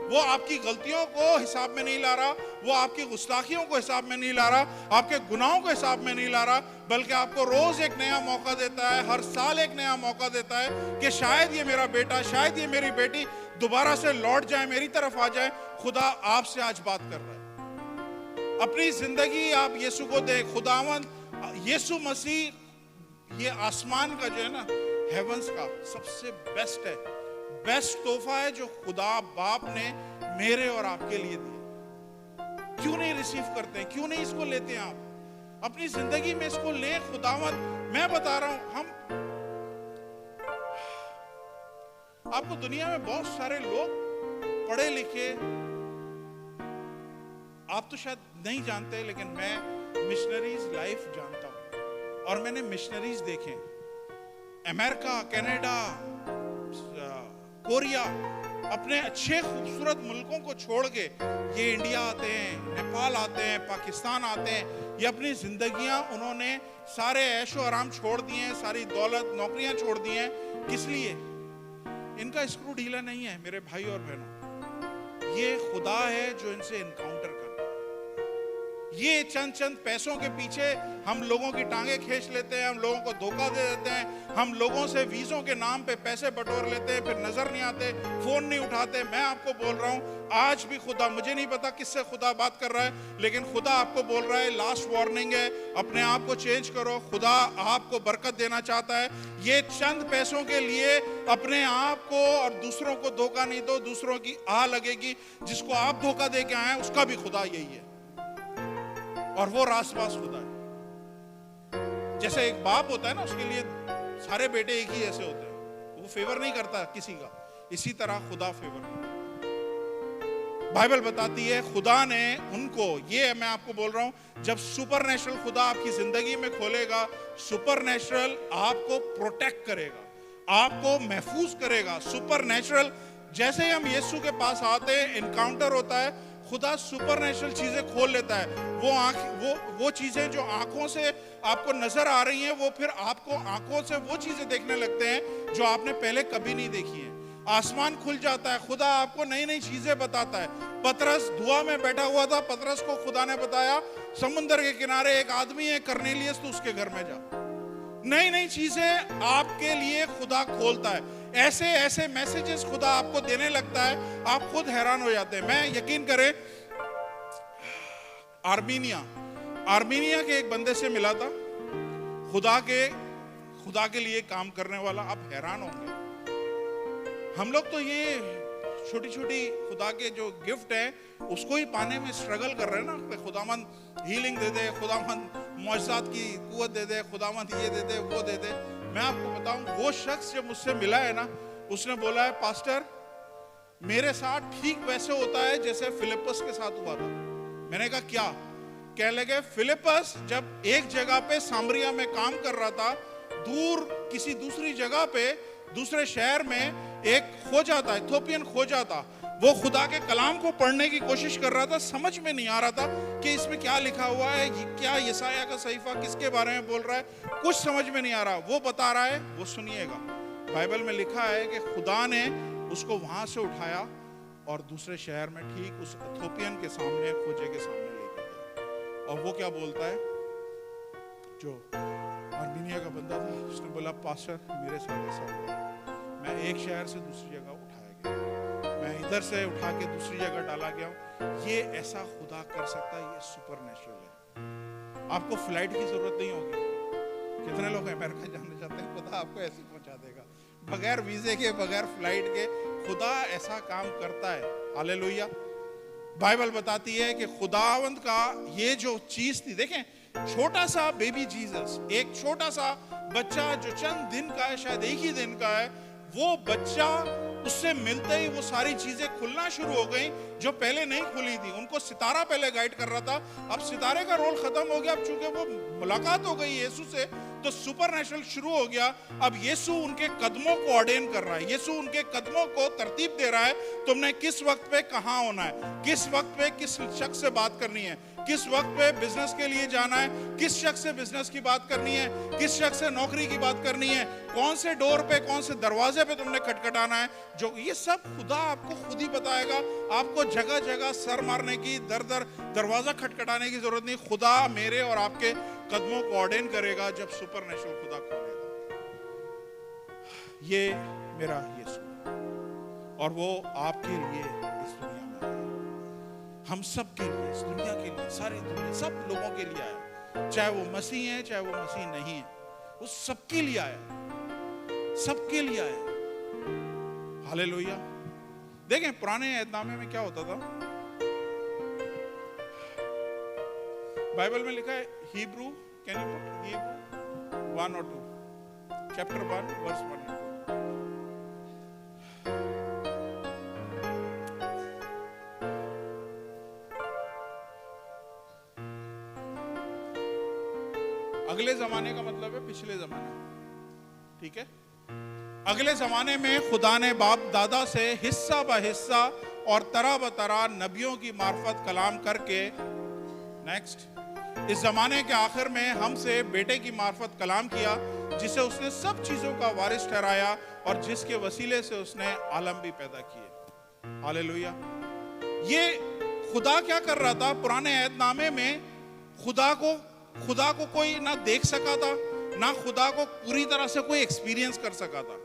Speaker 1: वो आपकी गलतियों को हिसाब में नहीं ला रहा, वो आपकी गुस्ताखियों को हिसाब में नहीं ला रहा, आपके गुनाहों को हिसाब में नहीं ला रहा, बल्कि आपको रोज एक नया मौका देता है, हर साल एक नया मौका देता है कि शायद ये मेरा बेटा, शायद ये मेरी बेटी दोबारा से लौट जाए, मेरी तरफ आ जाए। खुदा आपसे आज बात कर रहा है। अपनी जिंदगी आप यीशु को दे। खुदावंद यीशु मसीह ये आसमान का जो है ना, हेवंस का सबसे बेस्ट है, बेस्ट तोहफा है जो खुदा बाप ने मेरे और आपके लिए दिया। क्यों नहीं रिसीव करते हैं? क्यों नहीं इसको लेते हैं? आप अपनी जिंदगी में इसको ले। खुदावंद, मैं बता रहा हूं, हम आपको दुनिया में बहुत सारे लोग पढ़े लिखे, आप तो शायद नहीं जानते, लेकिन मैं मिशनरीज लाइफ जानता हूं, और मैंने मिशनरीज देखे अमेरिका, कनाडा, कोरिया, अपने अच्छे खूबसूरत मुल्कों को छोड़ के ये इंडिया आते हैं, नेपाल आते हैं, पाकिस्तान आते हैं। ये अपनी जिंदगियां उन्होंने सारे ऐशो आराम छोड़ दिए हैं, सारी दौलत, नौकरियां छोड़ दी हैं। किस लिए? इनका स्क्रू ढीला नहीं है मेरे भाई और बहनों, ये खुदा है जो इनसे इनकाउंटर करता है। ये चंद पैसों के पीछे हम लोगों की टांगे खींच लेते हैं, हम लोगों को धोखा दे देते हैं, हम लोगों से वीजों के नाम पे पैसे बटोर लेते हैं, फिर नजर नहीं आते, फोन नहीं उठाते। मैं आपको बोल रहा हूं, आज भी खुदा, मुझे नहीं पता किससे खुदा बात कर रहा है, लेकिन खुदा आपको बोल रहा है, लास्ट वार्निंग है, अपने आप को चेंज करो। खुदा आपको बरकत देना चाहता है। ये चंद पैसों के लिए अपने आप को और दूसरों को धोखा नहीं दो, दूसरों की आह लगेगी। जिसको आप धोखा दे के आए उसका भी खुदा यही है, और वो रासपास खुदा है। जैसे एक बाप होता है ना, उसके लिए सारे बेटे एक ही जैसे होते हैं, वो फेवर नहीं करता किसी का, इसी तरह खुदा फेवर नहीं करता। बाइबल बताती है खुदा ने उनको, ये मैं आपको बोल रहा हूं, जब सुपर नेचुरल खुदा आपकी जिंदगी में खोलेगा, सुपर नेचुरल आपको प्रोटेक्ट करेगा, आपको महफूज करेगा। सुपर नेचुरल जैसे ही हम यीशु के पास आते हैं, इनकाउंटर होता है, खुदा सुपर नेचुरल चीजें खोल लेता है। वो चीजें जो आंखों से आपको नजर आ रही हैं, वो फिर आपको आंखों से वो चीजें देखने लगते हैं जो आपने पहले कभी नहीं देखी हैं। आसमान खुल जाता है, खुदा आपको नई नई चीजें बताता है। पतरस धुआं में बैठा हुआ था, पतरस को खुदा ने बताया समुद्र के किनारे एक आदमी है कर्नेलियस, तो उसके घर में जा। नई नई चीजें आपके लिए खुदा खोलता है। ऐसे ऐसे मैसेजेस खुदा आपको देने लगता है, आप खुद हैरान हो जाते हैं। मैं यकीन करें, आर्मीनिया के एक बंदे से मिला था, खुदा के लिए काम करने वाला। आप हैरान होंगे, हम लोग तो ये छोटी छोटी खुदा के जो गिफ्ट है उसको ही पाने में स्ट्रगल कर रहे हैं ना। खुदामंद हीलिंग दे दे, खुदामंद मौजज़ात की कुव्वत दे दे, खुदामंद ये दे दे, वो दे दे। मैं आपको बताऊं, वो शख्स जब मुझसे मिला है ना, उसने बोला है पास्टर मेरे साथ ठीक वैसे होता है जैसे फिलिपस के साथ हुआ था। मैंने कहा क्या? कहने लगे फिलिपस जब एक जगह पे सामरिया में काम कर रहा था, दूर किसी दूसरी जगह पे दूसरे शहर में एक खोजा था, इथोपियन खोजा था। वो खुदा के कलाम को पढ़ने की कोशिश कर रहा था, समझ में नहीं आ रहा था कि इसमें क्या लिखा हुआ है, क्या यसाया का सहीफा किसके बारे में बोल रहा है, कुछ समझ में नहीं आ रहा। वो बता रहा है, वो सुनिएगा। बाइबल में लिखा है कि खुदा ने उसको वहां से उठाया और दूसरे शहर में ठीक उस इथोपियन के सामने, खोजे के सामने लेके गया। और वो क्या बोलता है, जो आर्मीनिया का बंदा था, उसने बोला पास्टर मेरे साथ ऐसा हुआ, मैं एक शहर से दूसरी जगह उठाया गया, मैं इधर से उठा के दूसरी जगह डाला गया हूं। ये ऐसा खुदा कर सकता है, ये सुपर नेचुरल है। आपको फ्लाइट की जरूरत नहीं होगी। कितने लोग अमेरिका जाना चाहते हैं, खुदा आपको ऐसे पहुंचा देगा, बगैर वीजे के, बगैर फ्लाइट के। खुदा ऐसा काम करता है। हालेलुया। बाइबल बताती है कि खुदावंद का ये जो चीज थी, देखें छोटा सा बेबी जीसस, एक छोटा सा बच्चा जो चंद दिन का है, शायद एक ही दिन का है, वो बच्चा उससे मिलते ही वो सारी चीजें खुलना शुरू हो गई जो पहले नहीं खुली थी। उनको सितारा पहले गाइड कर रहा था, अब सितारे का रोल खत्म हो गया। अब चूंकि वो मुलाकात हो गई यीशु से, तो सुपर नेचुरल शुरू हो गया। अब यीशु उनके कदमों को ऑर्डेन कर रहा है, यीशु उनके कदमों को तरतीब दे रहा है। तुमने किस वक्त पे कहाँ होना है, किस वक्त पे किस शख्स से बात करनी है, किस वक्त पे बिजनेस के लिए जाना है, किस शख्स से बिजनेस की बात करनी है, किस शख्स से नौकरी की बात करनी है, कौन से डोर पे, कौन से दरवाजे पे तुमने खटखटाना है। जो ये सब खुदा आपको खुद ही बताएगा। आपको जगह जगह सर मारने की, दर दर दरवाजा खटखटाने की जरूरत नहीं। खुदा मेरे और आपके कदमों को ऑर्डेन करेगा जब सुपर नेचुरल खुदा खोलेगा। ये मेरा यीशु और वो आपके लिए इस दुनिया में आया, हम सब के लिए, इस दुनिया के लिए, सारी दुनिया, सब लोगों के लिए आया। चाहे वो मसीह है, चाहे वो मसीह नहीं है, वो सबके लिए आया, सबके लिए आया। हालेलुया। देखें पुराने ऐतनामे में क्या होता था, बाइबल में लिखा है Hebrew, can you put Hebrew 1 और 2, चैप्टर 1 वर्स 1 और 2। अगले जमाने का मतलब है पिछले जमाने, ठीक है। अगले जमाने में खुदा ने बाप दादा से हिस्सा ब हिस्सा और तरह ब तरह नबियों की मार्फत कलाम करके, नेक्स्ट, इस जमाने के आखिर में हमसे बेटे की मार्फत कलाम किया, जिसे उसने सब चीजों का वारिस ठहराया और जिसके वसीले से उसने आलम भी पैदा किए। हालेलुया। ये खुदा क्या कर रहा था पुराने ऐतनामे में, खुदा को कोई ना देख सका था, ना खुदा को पूरी तरह से कोई एक्सपीरियंस कर सका था।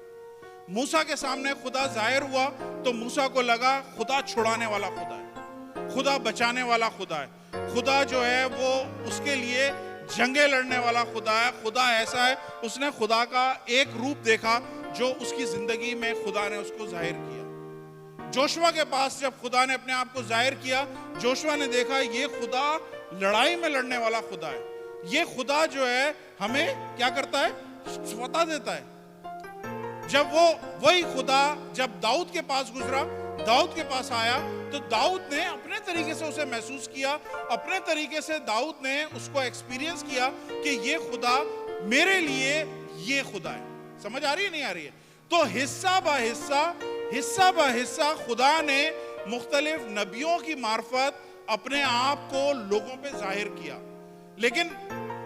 Speaker 1: मूसा के सामने खुदा जाहिर हुआ तो मूसा को लगा खुदा छुड़ाने वाला खुदा है, खुदा बचाने वाला खुदा है, खुदा जो है वो उसके लिए जंगे लड़ने वाला खुदा है, खुदा ऐसा है। उसने खुदा का एक रूप देखा जो उसकी जिंदगी में खुदा ने उसको जाहिर किया। जोशुआ के पास जब खुदा ने अपने आप को जाहिर किया, जोशुआ ने देखा ये खुदा लड़ाई में लड़ने वाला खुदा है, ये खुदा जो है हमें क्या करता है, स्वतः देता है। जब वो वही खुदा जब दाऊद के पास गुजरा, दाऊद के पास आया तो दाऊद ने अपने तरीके से उसे महसूस किया, अपने तरीके से दाऊद ने उसको एक्सपीरियंस किया कि ये खुदा मेरे लिए ये खुदा है। समझ आ रही है नहीं आ रही है? तो हिस्सा बा हिस्सा खुदा ने मुख्तलिफ नबियों की मार्फत अपने आप को लोगों पे जाहिर किया, लेकिन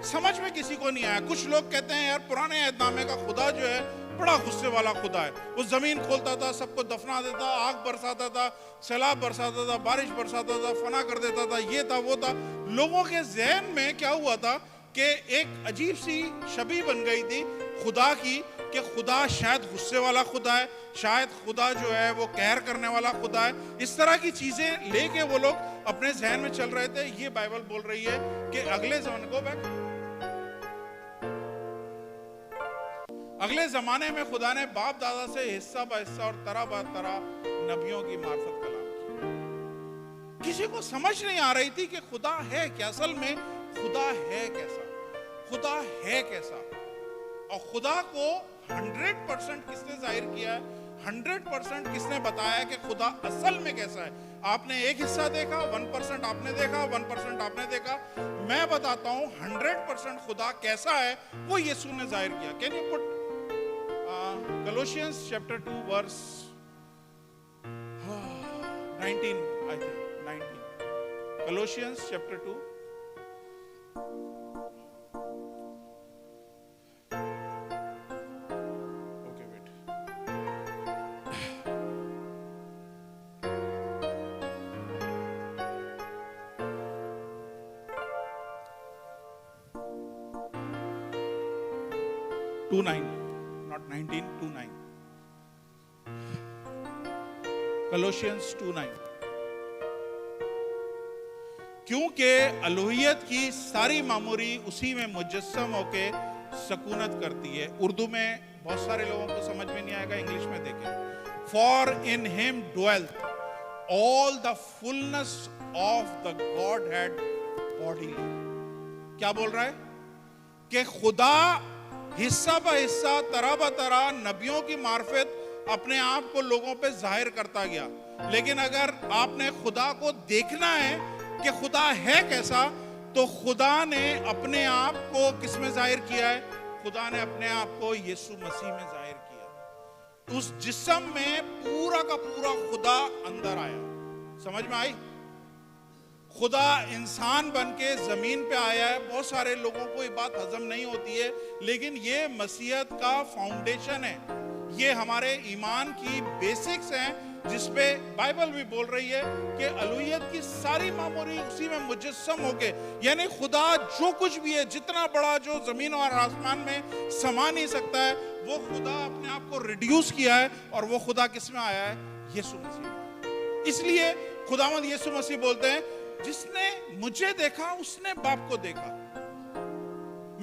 Speaker 1: समझ में किसी को नहीं आया। कुछ लोग कहते हैं यार पुराने अहदनामे का खुदा जो है बड़ा गुस्से वाला खुदा है, वो जमीन खोलता था, सबको दफना देता, आग बरसाता था, सैलाब बरसाता था, बारिश बरसाता था, फना कर देता था, ये था वो था। लोगों के जहन में क्या हुआ था कि एक अजीब सी छवि बन गई थी खुदा की, कि खुदा शायद गुस्से वाला खुदा है, शायद खुदा जो है वो कहर करने वाला खुदा है। इस तरह की चीजें लेके वो लोग अपने जहन में चल रहे थे। ये बाइबल बोल रही है कि अगले जमाने में खुदा ने बाप दादा से हिस्सा ब हिस्सा और तरह ब तरह नबियों की मार्फत कलाम किया। किसी को समझ नहीं आ रही थी कि खुदा है क्या, असल में खुदा है कैसा, खुदा है कैसा। और खुदा को 100% किसने जाहिर किया है, 100% किसने बताया कि खुदा असल में कैसा है। आपने एक हिस्सा देखा, 1% आपने देखा, 1% आपने देखा। मैं बताता हूं 100% खुदा कैसा है वो यीशु ने जाहिर किया। Can you put Colossians chapter 2 verse 19, I think 19. Colossians chapter 2. Okay, wait. Two 9. Not 19, 2:9. Colossians 2:9. क्योंकि अलूहियत की सारी मामूरी उसी में मुजस्सम होके सकूनत करती है। उर्दू में बहुत सारे लोगों को समझ में नहीं आएगा, इंग्लिश में देखें। For in him dwelt all the fullness of the Godhead bodily. क्या बोल रहा है कि खुदा हिस्सा ब हिस्सा, तरह ब तरह नबियों की मार्फत अपने आप को लोगों पे जाहिर करता गया। लेकिन अगर आपने खुदा को देखना है कि खुदा है कैसा, तो खुदा ने अपने आप को किस में जाहिर किया है? खुदा ने अपने आप को यीशु मसीह में जाहिर किया। उस जिस्म में पूरा का पूरा खुदा अंदर आया। समझ में आई? खुदा इंसान बन के जमीन पे आया है। बहुत सारे लोगों को ये बात हजम नहीं होती है, लेकिन ये मसीहत का फाउंडेशन है, ये हमारे ईमान की बेसिक्स हैं, जिसपे बाइबल भी बोल रही है कि अलूहियत की सारी मामूरी उसी में मुजस्सम होके, यानी खुदा जो कुछ भी है, जितना बड़ा जो जमीन और आसमान में समा नहीं सकता है, वो खुदा अपने आप को रिड्यूस किया है। और वो खुदा किस में आया है? यीशु मसीह। इसलिए खुदावंद यीशु मसीह बोलते हैं, जिसने मुझे देखा उसने बाप को देखा।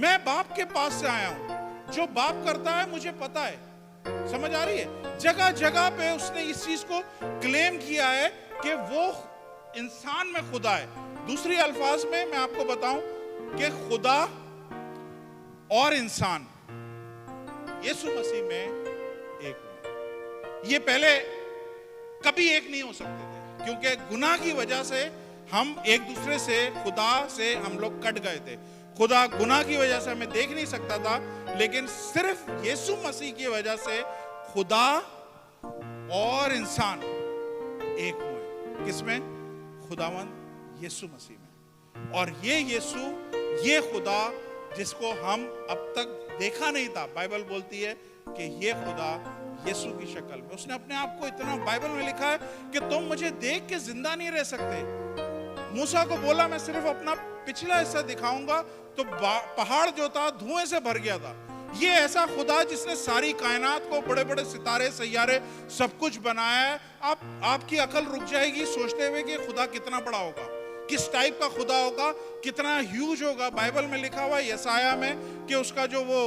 Speaker 1: मैं बाप के पास से आया हूं, जो बाप करता है मुझे पता है। समझ आ रही है? जगह जगह पे उसने इस चीज को क्लेम किया है कि वो इंसान में खुदा है। दूसरी अल्फाज में मैं आपको बताऊं कि खुदा और इंसान यीशु मसीह में एक है। ये पहले कभी एक नहीं हो सकते थे, क्योंकि गुनाह की वजह से हम एक दूसरे से, खुदा से हम लोग कट गए थे। खुदा गुनाह की वजह से हमें देख नहीं सकता था, लेकिन सिर्फ यीशु मसीह की वजह से खुदा और इंसान एक हुए। किसमें? खुदावंद यीशु मसीह में। और ये यीशु, ये खुदा जिसको हम अब तक देखा नहीं था, बाइबल बोलती है कि ये खुदा यीशु की शक्ल में, उसने अपने आप को इतना, बाइबल में लिखा है कि तुम मुझे देख के जिंदा नहीं रह सकते। मूसा को बोला मैं सिर्फ अपना पिछला हिस्सा दिखाऊंगा, तो पहाड़ जो था धुएं से भर गया था। ये ऐसा खुदा जिसने सारी कायनात को, बड़े बड़े सितारे, सैयारे, सब कुछ बनाया है। आपकी अकल रुक जाएगी सोचते हुए कि खुदा कितना बड़ा होगा, किस टाइप का खुदा होगा, कितना ह्यूज होगा। बाइबल में लिखा हुआ है यसाया में कि उसका जो वो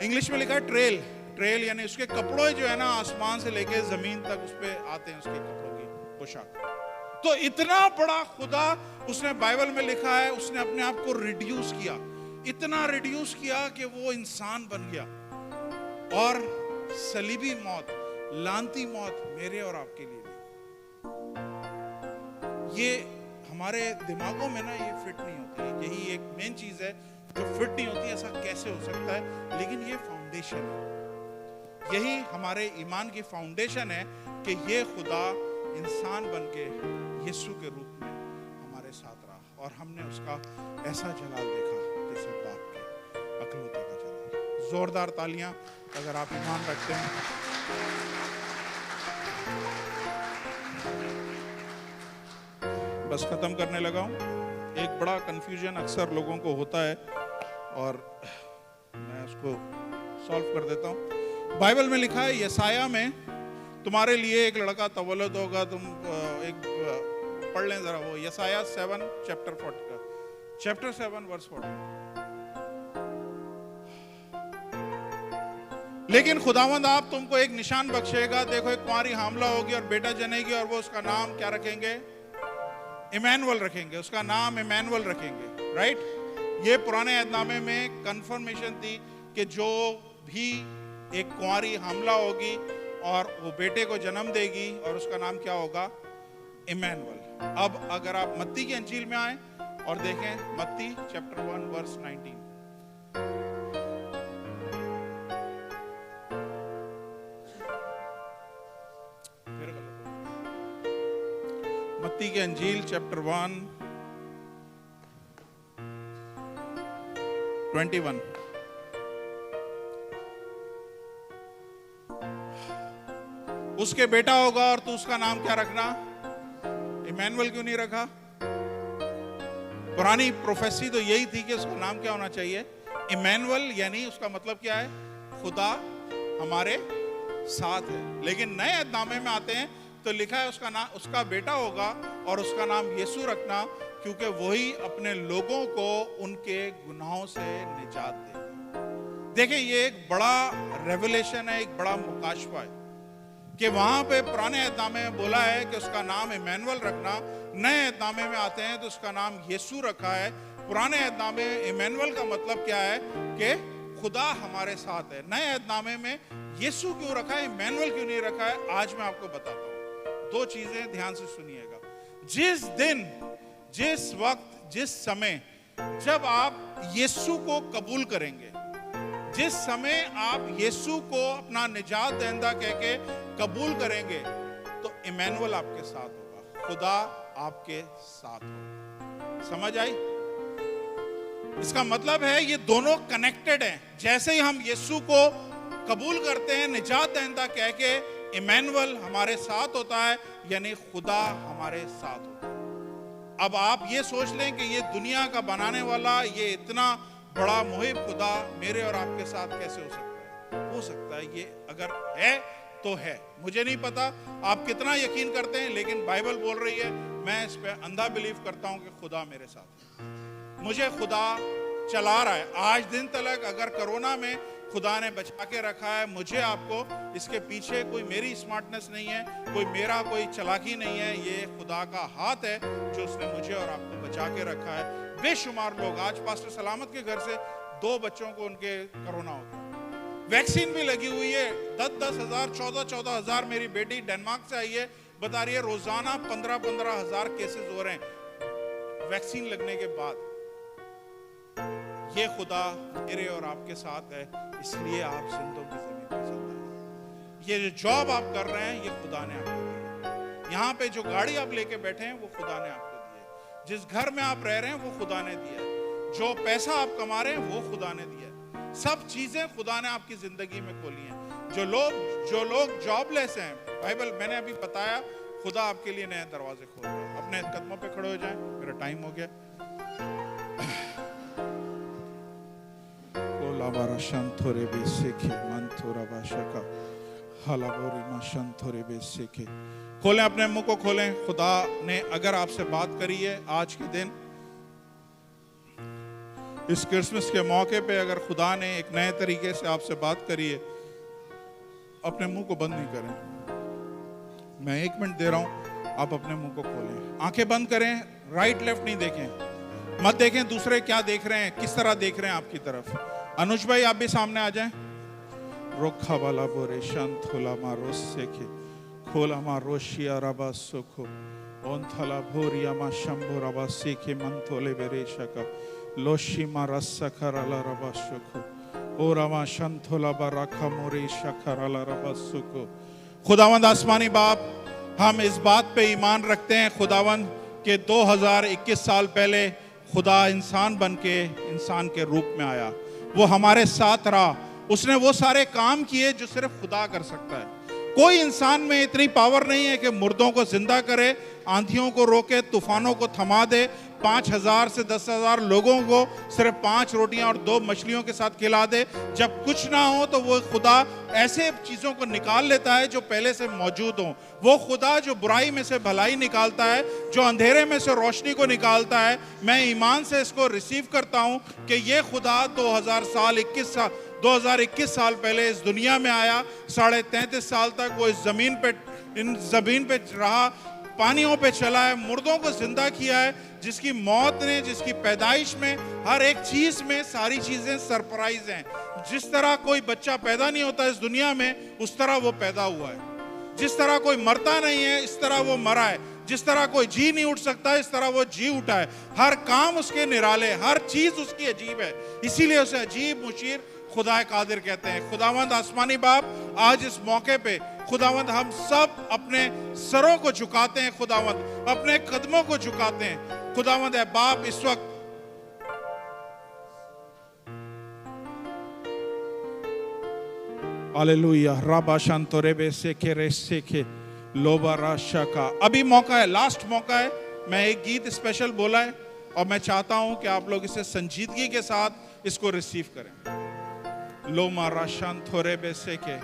Speaker 1: इंग्लिश में लिखा है ट्रेल, यानी उसके कपड़ों जो है ना, आसमान से लेके जमीन तक उस पे आते हैं उसके कपड़ों की पोशाक। तो इतना बड़ा खुदा उसने बाइबल में लिखा है, उसने अपने आप को रिड्यूस किया, इतना रिड्यूस किया कि वो इंसान बन गया और सलीबी मौत, लानती मौत मेरे और आपके लिए भी। ये हमारे दिमागों में ना ये फिट नहीं होती है। यही एक मेन चीज है जो फिट नहीं होती। ऐसा कैसे हो सकता है? लेकिन ये फाउंडेशन है, यही हमारे ईमान की फाउंडेशन है कि ये खुदा इंसान बन के यीशु के रूप में हमारे साथ रहा और हमने उसका ऐसा जलाल देखा जैसे बाप के अकलौते का जलाल। जोरदार तालियां अगर आप ईमान रखते हैं। बस खत्म करने लगा हूं। एक बड़ा कंफ्यूजन अक्सर लोगों को होता है और मैं उसको सॉल्व कर देता हूं। बाइबल में लिखा है यसाया में तुम्हारे लिए एक लड़का तवल्लुद होगा। तुम एक पढ़ लें जरा वो यसाया 7 चैप्टर 7 वर्स 40। लेकिन खुदावंद आप तुमको एक निशान बख्शेगा, देखो एक कुंवारी हामला होगी और बेटा जनेगी और वो उसका नाम क्या रखेंगे? इमैनुअल रखेंगे। उसका नाम इमैनुअल रखेंगे। राइट? ये पुराने अहदनामे में कंफर्मेशन थी कि जो भी एक कुंवारी हामला होगी और वो बेटे को जन्म देगी और उसका नाम क्या होगा? इमैनुअल। अब अगर आप मत्ती की इंजील में आए और देखें मत्ती चैप्टर 1 वर्स 19। मत्ती के इंजील चैप्टर 1 21। उसके बेटा होगा और तू उसका नाम क्या रखना? इमैनुअल क्यों नहीं रखा? पुरानी प्रोफेसी तो यही थी कि उसका नाम क्या होना चाहिए? इमैनुअल, यानी उसका मतलब क्या है? खुदा हमारे साथ है। लेकिन नए अहदनामे में आते हैं तो लिखा है उसका नाम, उसका बेटा होगा और उसका नाम यीशु रखना, क्योंकि वही अपने लोगों को उनके गुनाहों से निजात देगा। देखिए ये एक बड़ा रेवलेशन है, एक बड़ा मुकाशवा है कि वहां पे पुराने अहदनामे में बोला है कि उसका नाम इमैनुअल रखना। नए अहदनामे में आते हैं तो उसका नाम यीशु रखा है। पुराने अहदनामे में इमैनुअल का मतलब क्या है? कि खुदा हमारे साथ है। नए अहदनामे में यीशु क्यों रखा है, इमैनुअल क्यों नहीं रखा है? आज मैं आपको बताता हूं। दो चीजें ध्यान से सुनिएगा। जिस दिन, जिस वक्त, जिस समय जब आप यीशु को कबूल करेंगे, जिस समय आप यीशु को अपना निजात दहिंदा कह के कबूल करेंगे, तो इमैनुअल आपके साथ होगा, खुदा आपके साथ होगा। समझ आई? इसका मतलब है ये दोनों कनेक्टेड हैं। जैसे ही हम यीशु को कबूल करते हैं निजात दहिंदा कह के, इमैनुअल हमारे साथ होता है, यानी खुदा हमारे साथ होता है। अब आप ये सोच लें कि ये दुनिया का बनाने वाला, ये इतना बड़ा मुहिब खुदा मेरे और आपके साथ कैसे हो सकता है? हो सकता है, ये अगर है तो है। मुझे नहीं पता आप कितना यकीन करते हैं, लेकिन बाइबल बोल रही है, मैं इस पे अंधा बिलीव करता हूं कि खुदा मेरे साथ है। मुझे खुदा चला रहा है आज दिन तक। अगर कोरोना में खुदा ने बचा के रखा है मुझे, आपको, इसके पीछे कोई मेरी स्मार्टनेस नहीं है, कोई चालाकी नहीं है। ये खुदा का हाथ है जो उसने मुझे और आपको बचा के रखा है। बेशुमार लोग, आज पास्टर सलामत के घर से 2 बच्चों को उनके कोरोना हो गया। वैक्सीन भी लगी हुई है। 10-10 हजार, 14-14 हजार। मेरी बेटी डेनमार्क से आई है, बता रही है रोजाना 15-15 हजार केसेस हो रहे हैं वैक्सीन लगने के बाद। ये खुदा मेरे और आपके साथ है, इसलिए आप जिंदों की जमीन पर चलते हैं। ये जो जॉब आप कर रहे हैं, ये खुदा ने आपको दिया। यहाँ पे जो गाड़ी आप लेके बैठे हैं, वो खुदा ने आपको दी है। जिस घर में आप रह रहे हैं, वो खुदा ने दिया है। जो पैसा आप कमा रहे हैं, वो खुदा ने दिया है। सब चीजें खुदा ने आपकी जिंदगी में खोली हैं। जो लोग जॉबलेस हैं, बाइबल मैंने अभी बताया, खुदा आपके लिए नए दरवाजे खोल रहा है। अपने कदमों पे खड़े हो जाएं, मेरा टाइम हो गया। खोलें अपने मुंह को, खोलें। खुदा ने अगर आपसे बात करी है आज के दिन, इस क्रिसमस के मौके पे, अगर खुदा ने एक नए तरीके से आपसे बात करी है, अपने मुंह को बंद नहीं करें। मैं 1 मिनट दे रहा हूं, आप अपने मुंह को खोलें, आंखें बंद करें, राइट लेफ्ट नहीं देखें, मत देखें दूसरे क्या देख रहे हैं, किस तरह देख रहे हैं आपकी तरफ। अनुज भाई आप भी सामने आ जाएं। रोखा वाला बोरे शांतोला मारो सेखे खोला मारो शिया रबा सुखो ओंथला भोरिया मा शंभो रबा सेखे मंथोले बेरेशा का लोशी मा रस्सा खराला रबा सुखो ओरामा शांतोला बराखा मोरे शखराला रबा सुखो। खुदावंद आसमानी बाप, हम इस बात पे ईमान रखते हैं खुदावंद के 2021 साल पहले खुदा इंसान बन के इंसान के रूप में आया, वो हमारे साथ रहा, उसने वो सारे काम किए जो सिर्फ खुदा कर सकता है। कोई इंसान में इतनी पावर नहीं है कि मुर्दों को जिंदा करे, आंधियों को रोके, तूफानों को थमा दे, 5,000 से 10,000 लोगों को सिर्फ 5 रोटियां और 2 मछलियों के साथ खिला दे। जब कुछ ना हो तो वो खुदा ऐसे चीज़ों को निकाल लेता है जो पहले से मौजूद हों। वो खुदा जो बुराई में से भलाई निकालता है, जो अंधेरे में से रोशनी को निकालता है। मैं ईमान से इसको रिसीव करता हूँ कि ये खुदा 2021 साल पहले इस दुनिया में आया, 33.5 साल तक वो इस ज़मीन पे रहा, पानियों पे चला है, मुर्दों को जिंदा किया है, जिसकी मौत ने, जिसकी पैदाइश में, हर एक चीज में सारी चीजें सरप्राइज हैं। जिस तरह कोई बच्चा पैदा नहीं होता इस दुनिया में, उस तरह वो पैदा हुआ है। जिस तरह कोई मरता नहीं है, इस तरह वो मरा है। जिस तरह कोई जी नहीं उठ सकता, इस तरह वो जी उठा है। हर काम उसके निराले, हर चीज उसकी अजीब है, इसीलिए उसे अजीब मुशीर खुदा कादिर कहते हैं। खुदावंद आसमानी बाप, आज इस मौके पे खुदावंद हम सब अपने सरों को झुकाते हैं, खुदावंद अपने कदमों को झुकाते हैं। खुदावंद है बाप, इस वक्त हालेलुया राबा शांतोरे बेसे के रेसे के लोबा राशा का अभी मौका है, लास्ट मौका है। मैं एक गीत स्पेशल बोला है और मैं चाहता हूं कि आप लोग इसे संजीदगी के साथ इसको रिसीव करें। लोमा राशान थोरे बेसे के,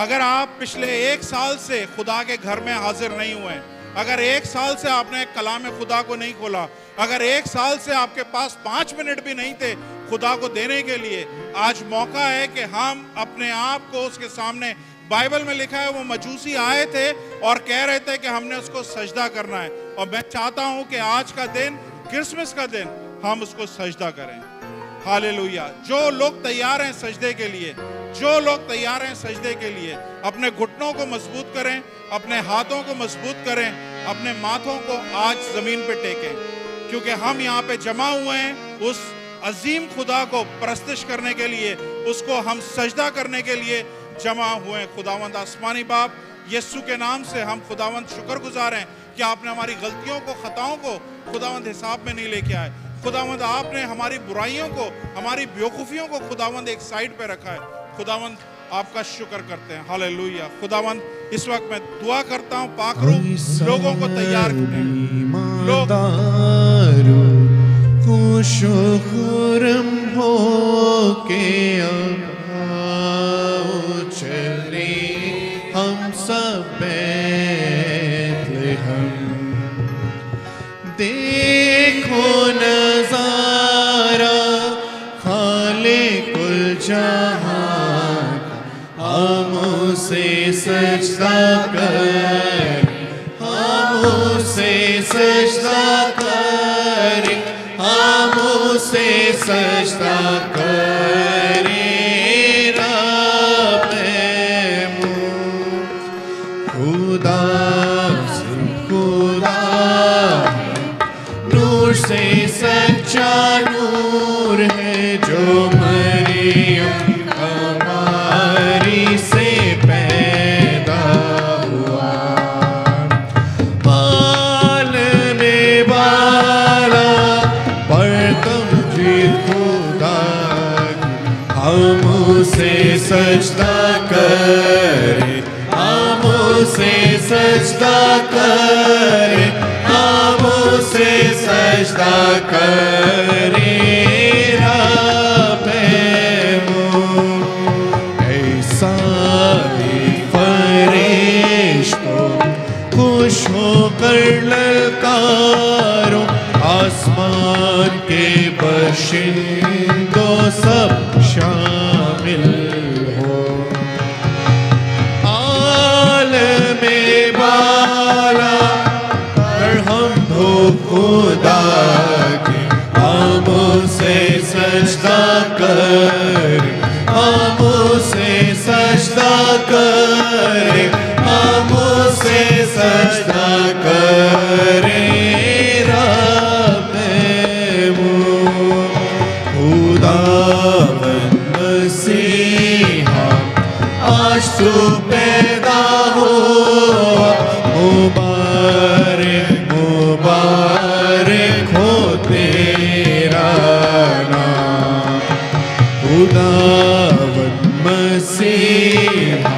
Speaker 1: अगर आप पिछले 1 साल से खुदा के घर में हाजिर नहीं हुए, अगर 1 साल से आपने कलाम खुदा को नहीं खोला, अगर 1 साल से आपके पास 5 मिनट भी नहीं थे खुदा को देने के लिए, आज मौका है कि हम अपने आप को उसके सामने, बाइबल में लिखा है वो मजूसी आए थे और कह रहे थे कि हमने उसको सजदा करना है, और मैं चाहता हूं कि आज का दिन, क्रिसमस का दिन, हम उसको सजदा करें। हालेलुया। जो लोग तैयार हैं सजदे के लिए, जो लोग तैयार हैं सजदे के लिए, अपने घुटनों को मजबूत करें, अपने हाथों को मजबूत करें, अपने माथों को आज जमीन पे टेकें, क्योंकि हम यहाँ पे जमा हुए हैं उस अजीम खुदा को परस्तिश करने के लिए, उसको हम सजदा करने के लिए जमा हुए हैं। खुदावंद आसमानी बाप, यीशु के नाम से हम खुदावंद शुक्रगुजार हैं कि आपने हमारी गलतियों को, खताओं को खुदावंद हिसाब में नहीं लेके आए। खुदावंद आपने हमारी बुराइयों को, हमारी बेवकूफियों को खुदावंद एक साइड पे रखा है। खुदावंद आपका शुक्र करते हैं। हालेलुया। खुदावंद इस वक्त मैं दुआ करता हूँ, पाक रूह लोगों को तैयार करें। लोग खुशखुरम हो के चले हम सब बैतलहम, देखो नजारा खाले कुल जहां, हम उसे सजदा कर, हम उसे सजदा कर, हम उसे सजदा करे। रब खुदा से खुदा, नूर से सच्चा नूर है, जो मरियम हमारी से पैदा हुआ। पालने वाला परतम जीत खुदा, हम उसे सजदा करे, हम उसे सजदा करे, हम उसे सजदा करे। ऐसा फरिश्तों खुश होकर ललकारो, आसमान के बशिंदों सब शामिल हो। आलमे बाला पर हम हो खुदा के, हम उसे सजदा कर, हम उसे
Speaker 2: सजदा करें, हम उसे सजदा करें। रब खुदावंद मसीहा आज तू पैदा हुआ, मुबारक मुबारक हो तेरा नाम। खुदावंद मसीहा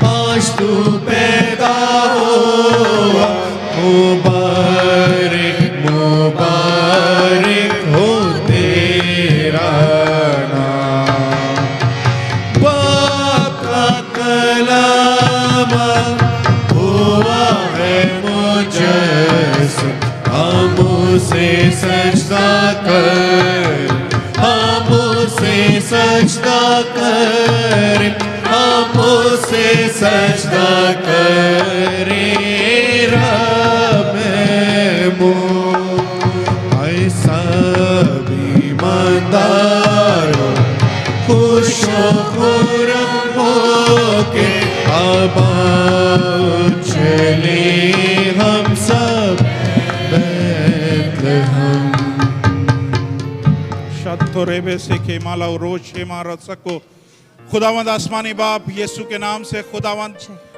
Speaker 2: आज तू पैदा हुआ, मुबारक मुबारक हो तेरा नाम। बाप का कलाम हुआ है मुजस्सम, हम उसे सजदा कर, हम उसे सजदा कर, हम उसे सजदा करें। रब ऐसा ईमानदारों खुशो खुर्रम होके आबाद चले हम सब बैतलहम।
Speaker 1: शतो रेबे से के माला रोज शेमा रसको। खुदावंद आसमानी बाप, यीशु के नाम से खुदावंद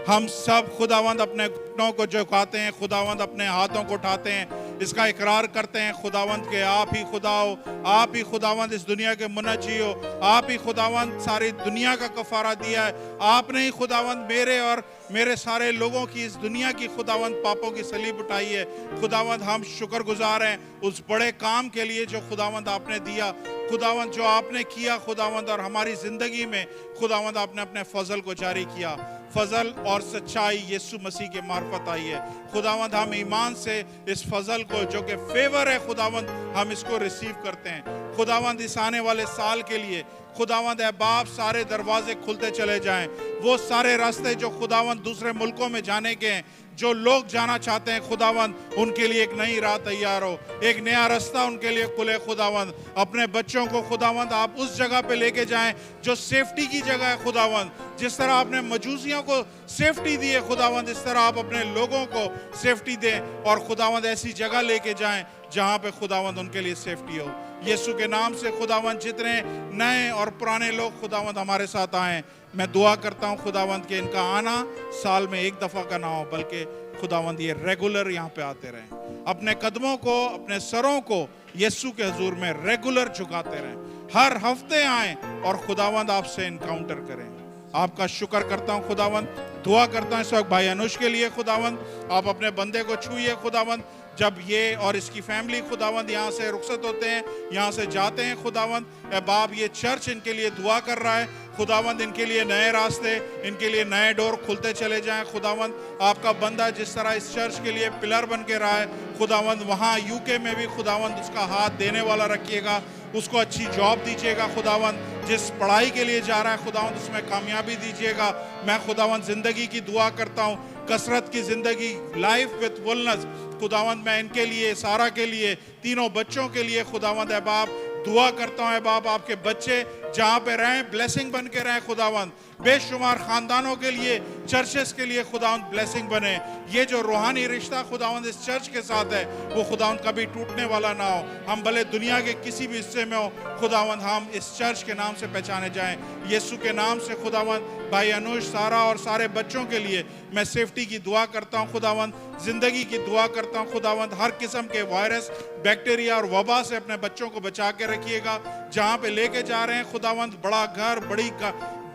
Speaker 1: हम सब खुदावंद अपने घुटनों को झुकाते हैं, खुदावंद अपने हाथों को उठाते हैं, इसका इकरार करते हैं खुदावंद के आप ही खुदा हो, आप ही खुदावंद इस दुनिया के मुनज्जी हो, आप ही खुदावंद सारी दुनिया का कफारा दिया है, आपने ही खुदावंद मेरे और मेरे सारे लोगों की, इस दुनिया की खुदावंद पापों की सलीब उठाई है। खुदावंद हम शुक्रगुजार हैं उस बड़े काम के लिए जो खुदावंद आपने दिया, खुदावंद जो आपने किया खुदावंद, और हमारी जिंदगी में खुदावंद आपने अपने फजल को जारी किया। फजल और सच्चाई यीशु मसीह के मार्फत आई है खुदावंद। हम ईमान से इस फजल को जो कि फेवर है खुदावंद, हम इसको रिसीव करते हैं खुदावंद। इस आने वाले साल के लिए खुदावंद है बाप, सारे दरवाजे खुलते चले जाएं, वो सारे रास्ते जो खुदावंद दूसरे मुल्कों में जाने के हैं, जो लोग जाना चाहते हैं खुदावंद, उनके लिए एक नई राह तैयार हो, एक नया रास्ता उनके लिए खुले खुदावंद। अपने बच्चों को खुदावंद आप उस जगह पे लेके जाएं जो सेफ्टी की जगह है खुदावंद। जिस तरह आपने मजूसियों को सेफ्टी दी है खुदावंद, इस तरह आप अपने लोगों को सेफ्टी दें और खुदावंद ऐसी जगह लेके जाएं जहां पे खुदावंद उनके लिए सेफ्टी हो। यीशु के नाम से खुदावंद जितने नए और पुराने लोग खुदावंद हमारे साथ आए, मैं दुआ करता हूं खुदावंद के इनका आना साल में एक दफा का ना हो, बल्कि खुदावंद ये रेगुलर यहाँ पे आते रहें, अपने कदमों को, अपने सरों को यीशु के हुजूर में रेगुलर झुकाते रहें, हर हफ्ते आए और खुदावंद आपसे इनकाउंटर करें। आपका शुक्र करता हूं खुदावंद, दुआ करता हूं इस वक्त भाई अनुज के लिए खुदावंद, आप अपने बंदे को छूइए खुदावंद। जब ये और इसकी फैमिली खुदावंद यहाँ से रुखसत होते हैं, यहाँ से जाते हैं खुदावंद, ए बाप ये चर्च इनके लिए दुआ कर रहा है खुदावंद, इनके लिए नए रास्ते, इनके लिए नए डोर खुलते चले जाएं खुदावंद। आपका बंदा जिस तरह इस चर्च के लिए पिलर बन के रहा है खुदावंद, वहाँ यूके में भी खुदावंद उसका हाथ देने वाला रखिएगा, उसको अच्छी जॉब दीजिएगा खुदावंद, जिस पढ़ाई के लिए जा रहा है खुदावंद उसमें कामयाबी दीजिएगा। मैं खुदावंद जिंदगी की दुआ करता हूँ, कसरत की जिंदगी, लाइफ विथ फुलनेस खुदावंद, मैं इनके लिए, सारा के लिए, तीनों बच्चों के लिए खुदावंद है बाप दुआ करता हूँ बाप, आपके बच्चे जहाँ पे रहें ब्लेसिंग बन के रहें खुदावंद, बेशुमार खानदानों के लिए, चर्चेस के लिए खुदावंद ब्लेसिंग बने। ये जो रूहानी रिश्ता खुदावंद इस चर्च के साथ है वो खुदावंद कभी टूटने वाला ना हो। हम भले दुनिया के किसी भी हिस्से में हो खुदावंद, हम इस चर्च के नाम से पहचाने जाएं, यीशु के नाम से खुदावंद। भाई अनुज, सारा और सारे बच्चों के लिए मैं सेफ्टी की दुआ करता हूँ खुदावंद, जिंदगी की दुआ करता हूँ खुदावंद। हर किस्म के वायरस, बैक्टीरिया और वबा से अपने बच्चों को बचा के रखिएगा। जहाँ पे लेके जा रहे हैं खुदावंद, बड़ा घर,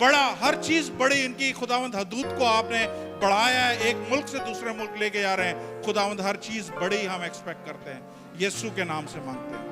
Speaker 1: बड़ा हर चीज बड़ी इनकी खुदावंद, हदूद को आपने बढ़ाया है, एक मुल्क से दूसरे मुल्क लेके जा रहे हैं खुदावंद, हर चीज बड़ी हम एक्सपेक्ट करते हैं, यीशु के नाम से मांगते हैं।